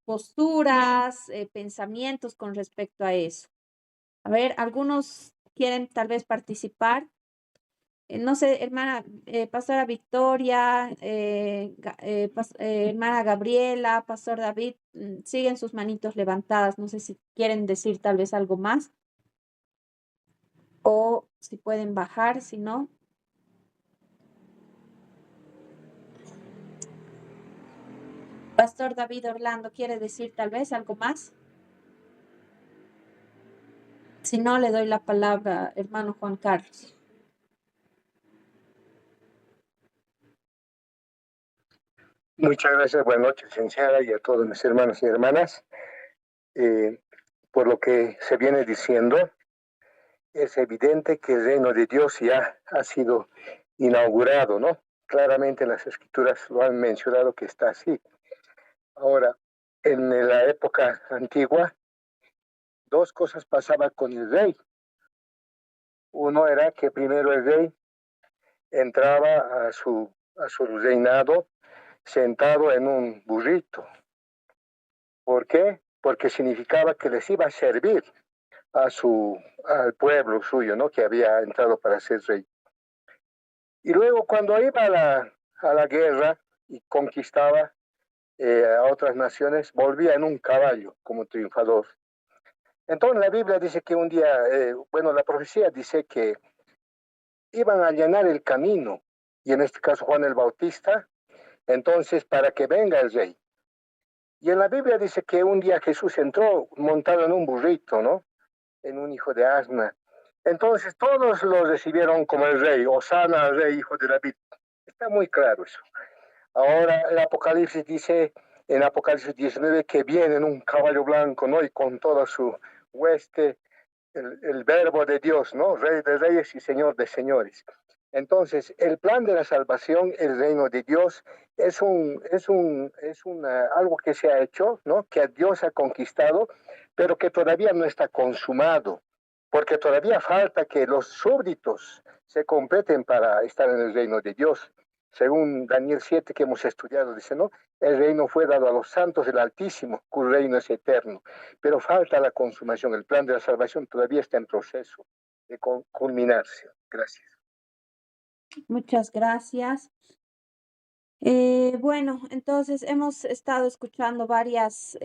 posturas, pensamientos con respecto a eso. A ver, algunos quieren tal vez participar. No sé, hermana, pastora Victoria, hermana Gabriela, pastor David, siguen sus manitos levantadas. No sé si quieren decir tal vez algo más o si pueden bajar, si no. Pastor David Orlando, ¿quiere decir tal vez algo más? Si no, le doy la palabra, hermano Juan Carlos. Muchas gracias, buenas noches, licenciada, y a todos mis hermanos y hermanas. Por lo que se viene diciendo, es evidente que el reino de Dios ya ha sido inaugurado, ¿no? Claramente las escrituras lo han mencionado que está así. Ahora, en la época antigua, dos cosas pasaban con el rey. Uno era que primero el rey entraba a su reinado sentado en un burrito. ¿Por qué? Porque significaba que les iba a servir al pueblo suyo, ¿no? Que había entrado para ser rey. Y luego cuando iba a la guerra y conquistaba a otras naciones, volvía en un caballo como triunfador. Entonces la Biblia dice que un día, la profecía dice que iban a allanar el camino, y en este caso Juan el Bautista, entonces para que venga el rey. Y en la Biblia dice que un día Jesús entró montado en un burrito, ¿no? En un hijo de asna. Entonces todos lo recibieron como el rey, Hosana al rey, hijo de David. Está muy claro eso. Ahora el Apocalipsis dice, en Apocalipsis 19, que viene en un caballo blanco, ¿no? Y con toda su hueste, el verbo de Dios, ¿no? Rey de reyes y señor de señores. Entonces, el plan de la salvación, el reino de Dios, es algo que se ha hecho, ¿no? Que Dios ha conquistado, pero que todavía no está consumado, porque todavía falta que los súbditos se completen para estar en el reino de Dios. Según Daniel 7 que hemos estudiado, dice, ¿no? El reino fue dado a los santos del Altísimo, cuyo reino es eterno, pero falta la consumación. El plan de la salvación todavía está en proceso de culminarse. Gracias. Muchas gracias. Bueno, entonces hemos estado escuchando varios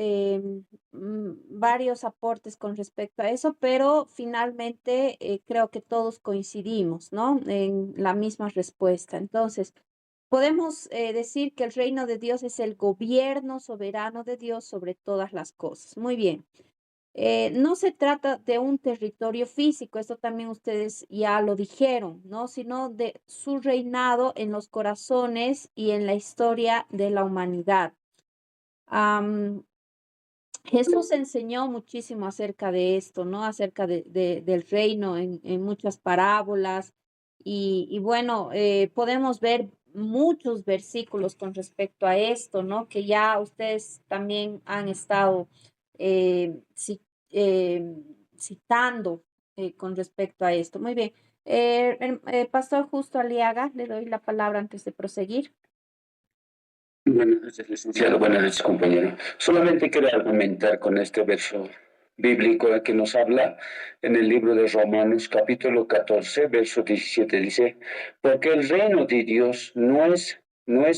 aportes con respecto a eso, pero finalmente creo que todos coincidimos, ¿no? En la misma respuesta. Entonces, podemos decir que el reino de Dios es el gobierno soberano de Dios sobre todas las cosas. Muy bien. No se trata de un territorio físico, esto también ustedes ya lo dijeron, ¿no? Sino de su reinado en los corazones y en la historia de la humanidad. Jesús enseñó muchísimo acerca de esto, ¿no? Acerca del reino en muchas parábolas y bueno, podemos ver muchos versículos con respecto a esto, ¿no? Que ya ustedes también han estado citando con respecto a esto. Muy bien. Pastor Justo Aliaga, le doy la palabra antes de proseguir. Buenas noches, licenciado. Buenas noches, compañero. Solamente quiero argumentar con este verso bíblico que nos habla en el libro de Romanos, capítulo 14, verso 17. Dice, porque el reino de Dios no es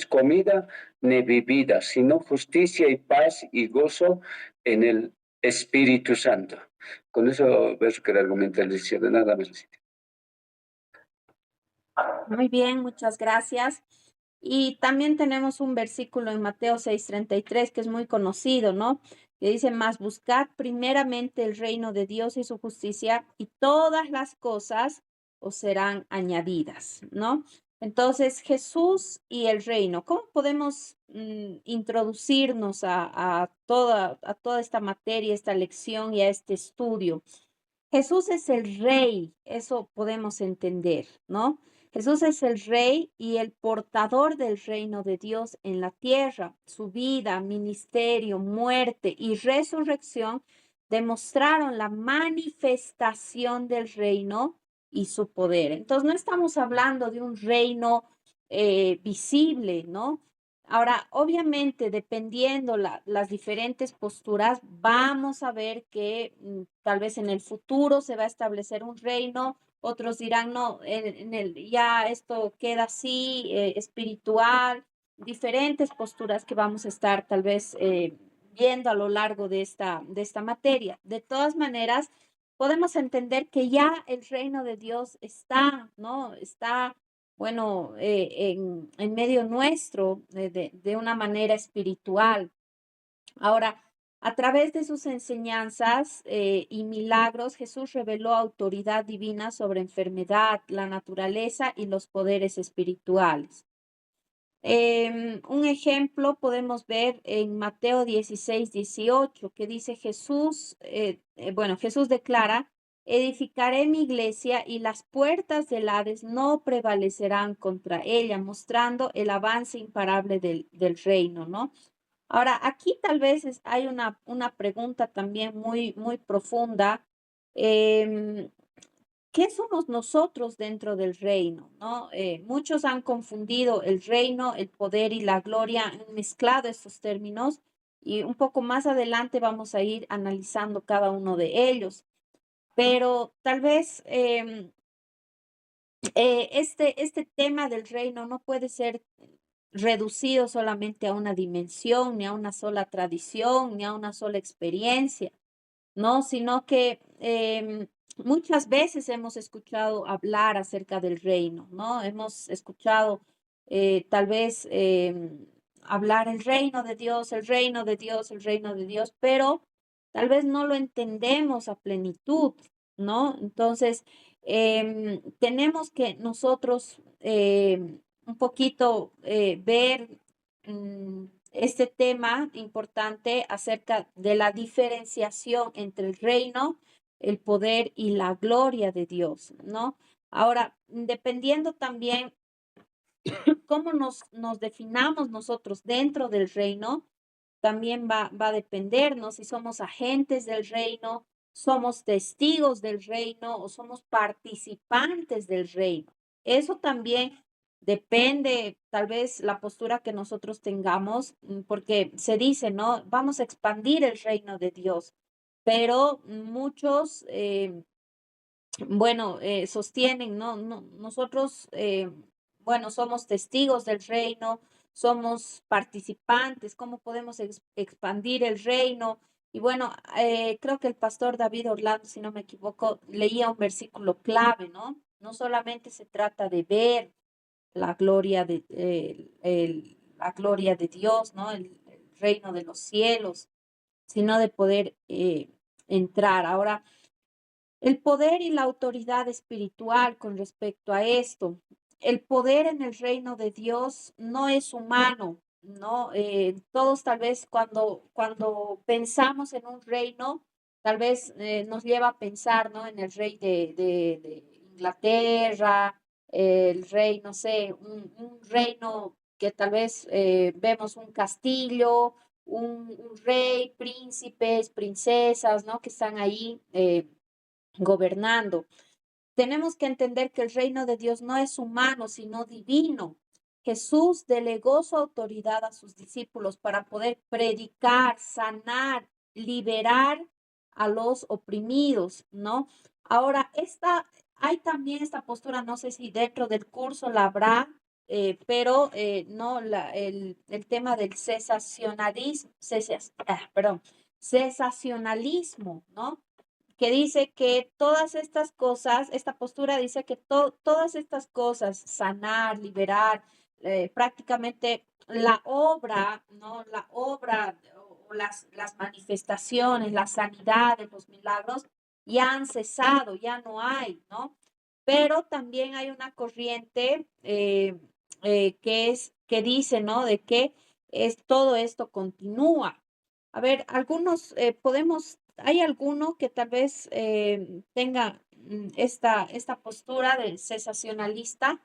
comida ni bebida, sino justicia y paz y gozo en el Espíritu Santo. Con eso verso quiero argumentar, licenciado. Nada más, licenciado. Muy bien, muchas gracias. Y también tenemos un versículo en Mateo 6:33 que es muy conocido, ¿no? Que dice, mas buscad primeramente el reino de Dios y su justicia y todas las cosas os serán añadidas, ¿no? Entonces, Jesús y el reino, ¿cómo podemos introducirnos a toda esta materia, esta lección y a este estudio? Jesús es el rey, eso podemos entender, ¿no? Jesús es el rey y el portador del reino de Dios en la tierra. Su vida, ministerio, muerte y resurrección demostraron la manifestación del reino y su poder. Entonces, no estamos hablando de un reino visible, ¿no? Ahora, obviamente, dependiendo las diferentes posturas, vamos a ver que tal vez en el futuro se va a establecer un reino, otros dirán, no, ya esto queda así, espiritual, diferentes posturas que vamos a estar tal vez viendo a lo largo de esta materia. De todas maneras, podemos entender que ya el reino de Dios está, ¿no? Está bueno, en medio nuestro de una manera espiritual. Ahora, a través de sus enseñanzas y milagros, Jesús reveló autoridad divina sobre enfermedad, la naturaleza y los poderes espirituales. Un ejemplo podemos ver en Mateo 16:18, que dice Jesús, Jesús declara, edificaré mi iglesia y las puertas del Hades no prevalecerán contra ella, mostrando el avance imparable del reino, ¿no? Ahora, aquí tal vez hay una pregunta también muy, muy profunda. ¿Qué somos nosotros dentro del reino? ¿No? Muchos han confundido el reino, el poder y la gloria, han mezclado estos términos y un poco más adelante vamos a ir analizando cada uno de ellos. Pero tal vez este tema del reino no puede ser reducido solamente a una dimensión, ni a una sola tradición, ni a una sola experiencia, ¿no? Sino que muchas veces hemos escuchado hablar acerca del reino, ¿no? Hemos escuchado tal vez hablar el reino de Dios, el reino de Dios, el reino de Dios, pero tal vez no lo entendemos a plenitud, ¿no? Entonces, tenemos que nosotros un poquito ver este tema importante acerca de la diferenciación entre el reino, el poder y la gloria de Dios, ¿no? Ahora, dependiendo también cómo nos definamos nosotros dentro del reino, también va a depender, ¿no? Si somos agentes del reino, somos testigos del reino o somos participantes del reino. Eso también depende, tal vez, la postura que nosotros tengamos, porque se dice, ¿no? Vamos a expandir el reino de Dios, pero muchos, sostienen, ¿no? Nosotros, somos testigos del reino, somos participantes, ¿cómo podemos expandir el reino? Y bueno, creo que el pastor David Orlando, si no me equivoco, leía un versículo clave, ¿no? No solamente se trata de ver la gloria la gloria de Dios, ¿no? El reino de los cielos, sino de poder entrar. Ahora, el poder y la autoridad espiritual con respecto a esto. El poder en el reino de Dios no es humano, ¿no? Todos tal vez cuando pensamos en un reino, tal vez nos lleva a pensar, ¿no? En el rey de Inglaterra, el rey, no sé, un reino que tal vez vemos un castillo, un rey, príncipes, princesas, ¿no? Que están ahí gobernando. Tenemos que entender que el reino de Dios no es humano, sino divino. Jesús delegó su autoridad a sus discípulos para poder predicar, sanar, liberar a los oprimidos, ¿no? Ahora, hay también esta postura, no sé si dentro del curso la habrá, pero no, el tema del cesacionalismo, ¿no? Que dice que todas estas cosas, esta postura dice que todas estas cosas, sanar, liberar, prácticamente la obra, ¿no? La obra o las manifestaciones, la sanidad, los milagros, ya han cesado, ya no hay, ¿no? pero también hay una corriente que dice, ¿no? De que todo esto continúa. A ver, algunos hay alguno que tal vez tenga esta postura del cesacionalista.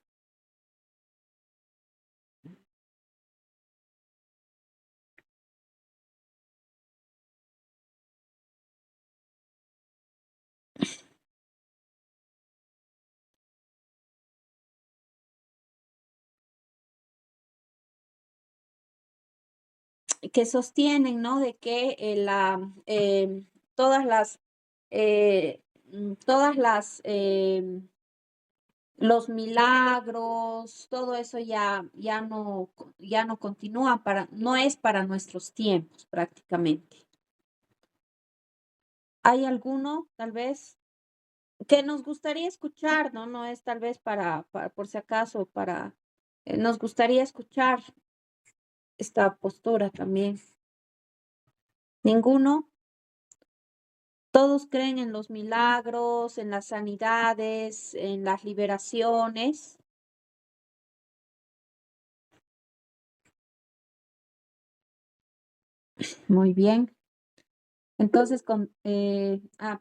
Que sostienen, ¿no? De que todas las, todas las, los milagros, todo eso ya no continúa no es para nuestros tiempos prácticamente. ¿Hay alguno, tal vez, que nos gustaría escuchar, ¿no? No es tal vez por si acaso, nos gustaría escuchar esta postura también. ¿Ninguno? Todos creen en los milagros, en las sanidades, en las liberaciones. Muy bien. Entonces,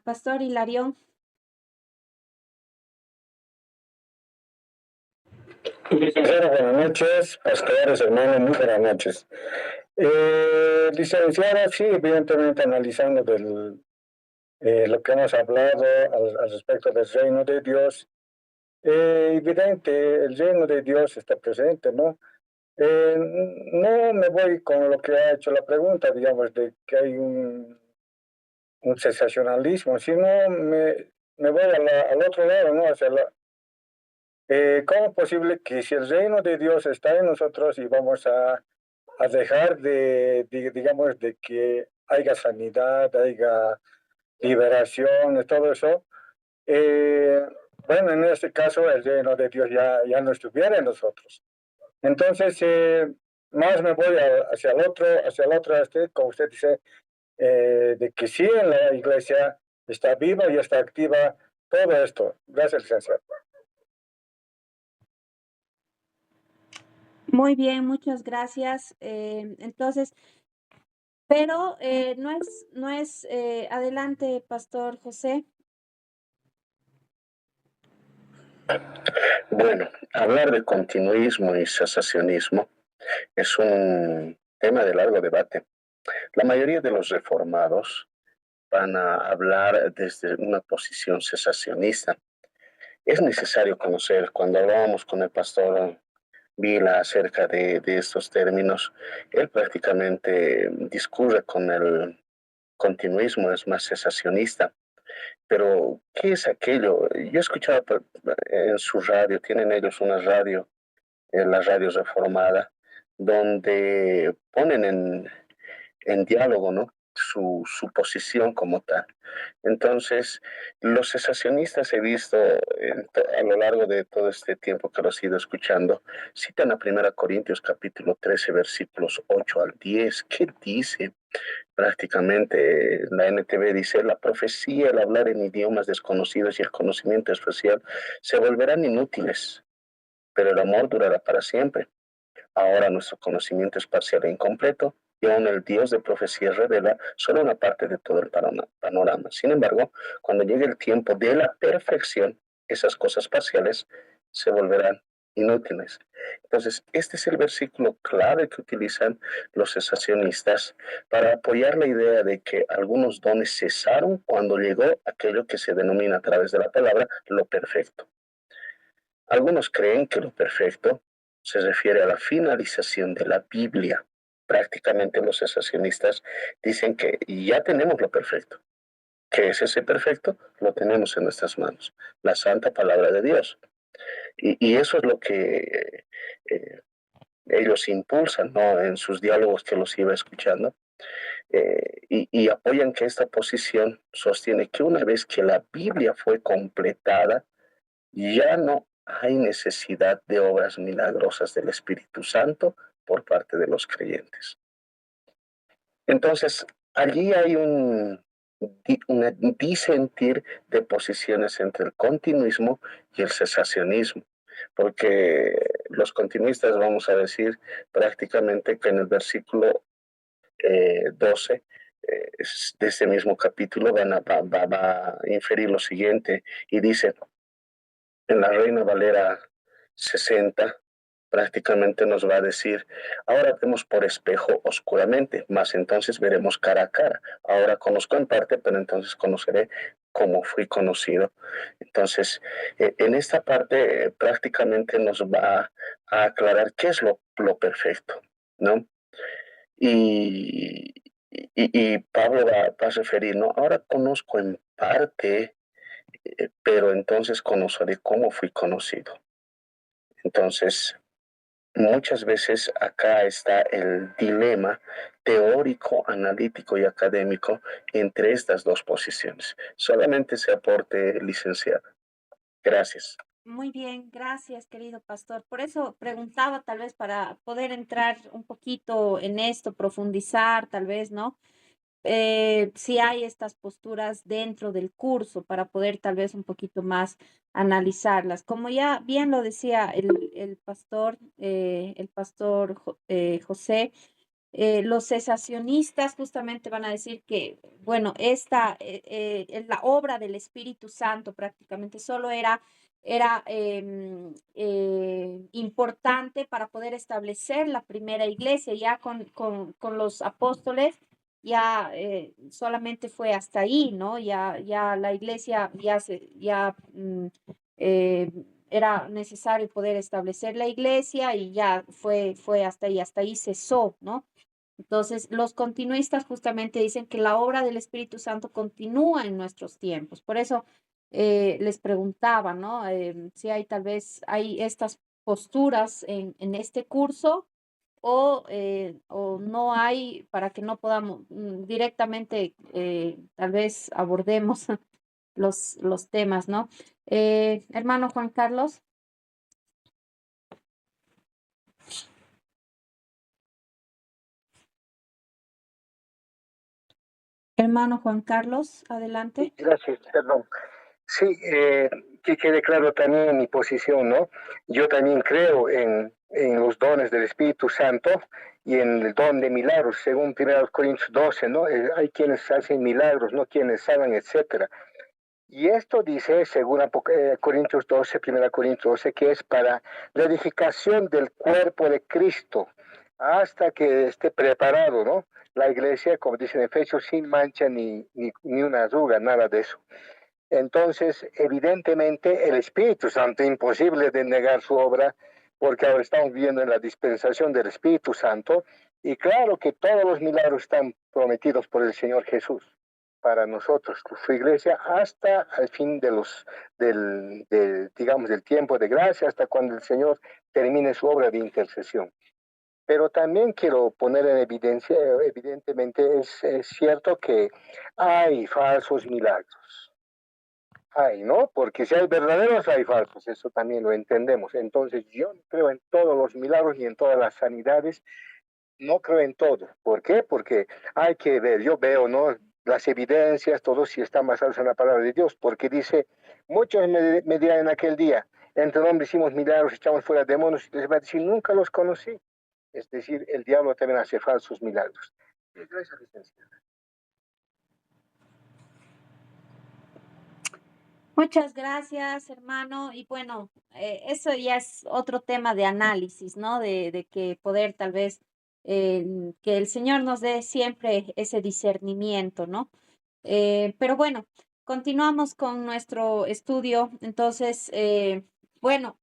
Pastor Hilarión. Licenciado, buenas noches. Pastores, hermanos, muy buenas noches. Licenciada, sí, evidentemente analizando lo que hemos hablado al respecto del reino de Dios, evidente, el reino de Dios está presente, ¿no? No me voy con lo que ha hecho la pregunta, digamos, de que hay un sensacionalismo, sino me voy al otro lado, ¿no? ¿Cómo es posible que si el reino de Dios está en nosotros y vamos a dejar digamos, de que haya sanidad, haya liberación, todo eso? Bueno, en este caso el reino de Dios ya no estuviera en nosotros. Entonces, más me voy hacia el otro, como usted dice, de que sí en la iglesia está viva y está activa todo esto. Gracias, licenciado. Muy bien, muchas gracias. Entonces, pero no es, adelante, Pastor José. Bueno, hablar de continuismo y cesacionismo es un tema de largo debate. La mayoría de los reformados van a hablar desde una posición cesacionista. Es necesario conocer, cuando hablábamos con el pastor Vila acerca de estos términos, él prácticamente discurre con el continuismo, es más cesacionista. Pero, ¿qué es aquello? Yo escuchaba en su radio, tienen ellos una radio, la radio reformada, donde ponen en diálogo, ¿no? Su posición como tal. Entonces, los cesacionistas he visto a lo largo de todo este tiempo que los he ido escuchando, citan a 1 Corintios capítulo 13, versículos 8 al 10. ¿Qué dice? Prácticamente la NTV dice, la profecía, el hablar en idiomas desconocidos y el conocimiento especial se volverán inútiles, pero el amor durará para siempre. Ahora nuestro conocimiento es parcial e incompleto, y aún el Dios de profecía revela solo una parte de todo el panorama. Sin embargo, cuando llegue el tiempo de la perfección, esas cosas parciales se volverán inútiles. Entonces, este es el versículo clave que utilizan los cesacionistas para apoyar la idea de que algunos dones cesaron cuando llegó aquello que se denomina a través de la palabra lo perfecto. Algunos creen que lo perfecto se refiere a la finalización de la Biblia. Prácticamente los cesacionistas dicen que ya tenemos lo perfecto. ¿Qué es ese perfecto? Lo tenemos en nuestras manos, la santa palabra de Dios. Y eso es lo que ellos impulsan, ¿no? En sus diálogos que los iba escuchando. Y apoyan que esta posición sostiene que una vez que la Biblia fue completada, ya no hay necesidad de obras milagrosas del Espíritu Santo por parte de los creyentes. Entonces, allí hay un disentir de posiciones entre el continuismo y el cesacionismo, porque los continuistas vamos a decir prácticamente que en el versículo 12 de ese mismo capítulo va a inferir lo siguiente y dice en la Reina Valera 60 prácticamente nos va a decir, ahora vemos por espejo oscuramente, mas entonces veremos cara a cara. Ahora conozco en parte, pero entonces conoceré como fui conocido. Entonces, en esta parte prácticamente nos va a aclarar qué es lo perfecto, ¿no? Y Pablo va a referir, ¿no? Ahora conozco en parte, pero entonces conoceré cómo fui conocido. Entonces, muchas veces acá está el dilema teórico, analítico y académico entre estas dos posiciones. Solamente se aporte, licenciada. Gracias. Muy bien, gracias, querido pastor. Por eso preguntaba, tal vez para poder entrar un poquito en esto, profundizar, tal vez, ¿no? Si hay estas posturas dentro del curso para poder tal vez un poquito más analizarlas. Como ya bien lo decía el pastor José, los cesacionistas justamente van a decir que, bueno, esta es la obra del Espíritu Santo prácticamente solo era importante para poder establecer la primera iglesia, ya con los apóstoles, ya solamente fue hasta ahí, ¿no? Ya la iglesia eh, era necesario poder establecer la iglesia y ya fue hasta ahí cesó, ¿no? Entonces, los continuistas justamente dicen que la obra del Espíritu Santo continúa en nuestros tiempos. Por eso les preguntaba, ¿no? Si hay tal vez hay estas posturas en este curso o no hay para que no podamos directamente, tal vez abordemos los temas, ¿no? Hermano Juan Carlos. Hermano Juan Carlos, adelante. Gracias, perdón. Sí, que quede claro también mi posición, ¿no? Yo también creo en los dones del Espíritu Santo y en el don de milagros, según 1 Corintios 12, ¿no? Hay quienes hacen milagros, ¿no? Quienes sanan, etcétera. Y esto dice, según Corintios 12, 1 Corintios 12, que es para la edificación del cuerpo de Cristo, hasta que esté preparado, ¿no? La iglesia, como dice en Efesios, sin mancha ni una arruga, nada de eso. Entonces, evidentemente, el Espíritu Santo, imposible de negar su obra, porque ahora estamos viviendo en la dispensación del Espíritu Santo, y claro que todos los milagros están prometidos por el Señor Jesús para nosotros, su iglesia, hasta el fin digamos, del tiempo de gracia, hasta cuando el Señor termine su obra de intercesión. Pero también quiero poner en evidencia, evidentemente es cierto que hay falsos milagros. Hay, ¿no? Porque si hay verdaderos, hay falsos, eso también lo entendemos. Entonces, yo no creo en todos los milagros ni en todas las sanidades, no creo en todo. ¿Por qué? Porque hay que ver, yo veo, ¿no? Las evidencias, todo si están basados en la palabra de Dios, porque dice, muchos me dirán en aquel día, entre hombres hicimos milagros, echamos fuera demonios, y les va a decir, nunca los conocí. Es decir, el diablo también hace falsos milagros. Gracias, licenciada. Muchas gracias, hermano. Y bueno, eso ya es otro tema de análisis, ¿no? De que poder tal vez, que el Señor nos dé siempre ese discernimiento, ¿no? Pero bueno, continuamos con nuestro estudio. Entonces, bueno,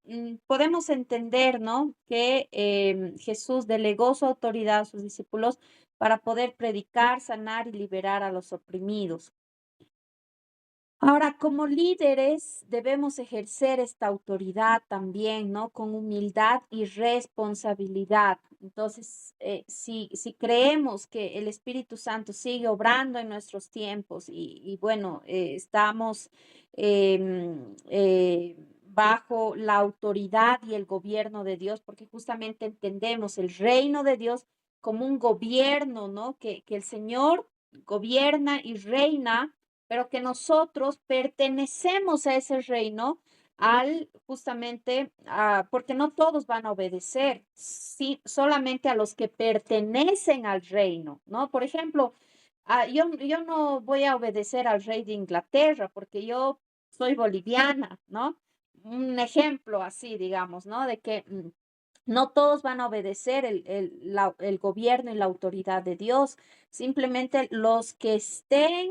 podemos entender, ¿no? Que Jesús delegó su autoridad a sus discípulos para poder predicar, sanar y liberar a los oprimidos. Ahora, como líderes debemos ejercer esta autoridad también, ¿no? Con humildad y responsabilidad. Entonces, si creemos que el Espíritu Santo sigue obrando en nuestros tiempos y bueno, estamos bajo la autoridad y el gobierno de Dios, porque justamente entendemos el reino de Dios como un gobierno, ¿no? Que el Señor gobierna y reina, pero que nosotros pertenecemos a ese reino justamente, porque no todos van a obedecer, sí, solamente a los que pertenecen al reino, ¿no? Por ejemplo, yo no voy a obedecer al rey de Inglaterra porque yo soy boliviana, ¿no? Un ejemplo así, digamos, ¿no? De que no todos van a obedecer el gobierno y la autoridad de Dios, simplemente los que estén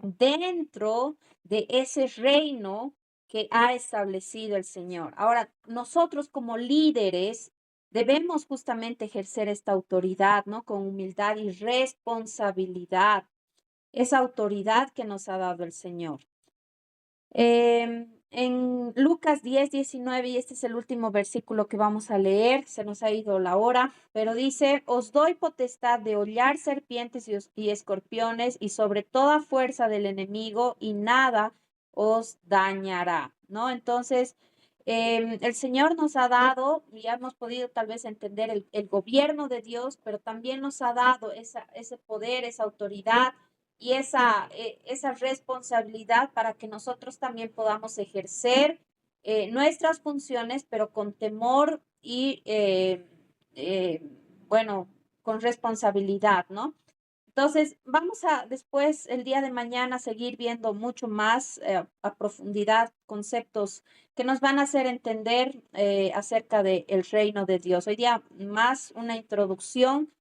dentro de ese reino que ha establecido el Señor. Ahora, nosotros como líderes debemos justamente ejercer esta autoridad, ¿no? Con humildad y responsabilidad, esa autoridad que nos ha dado el Señor. En Lucas 10:19, y este es el último versículo que vamos a leer, se nos ha ido la hora, pero dice, os doy potestad de hollar serpientes y escorpiones y sobre toda fuerza del enemigo y nada os dañará, ¿no? Entonces, el Señor nos ha dado, ya hemos podido tal vez entender el gobierno de Dios, pero también nos ha dado ese poder, esa autoridad y esa responsabilidad para que nosotros también podamos ejercer nuestras funciones, pero con temor y, bueno, con responsabilidad, ¿no? Entonces, vamos a después, el día de mañana, seguir viendo mucho más a profundidad conceptos que nos van a hacer entender acerca del reino de Dios. Hoy día más una introducción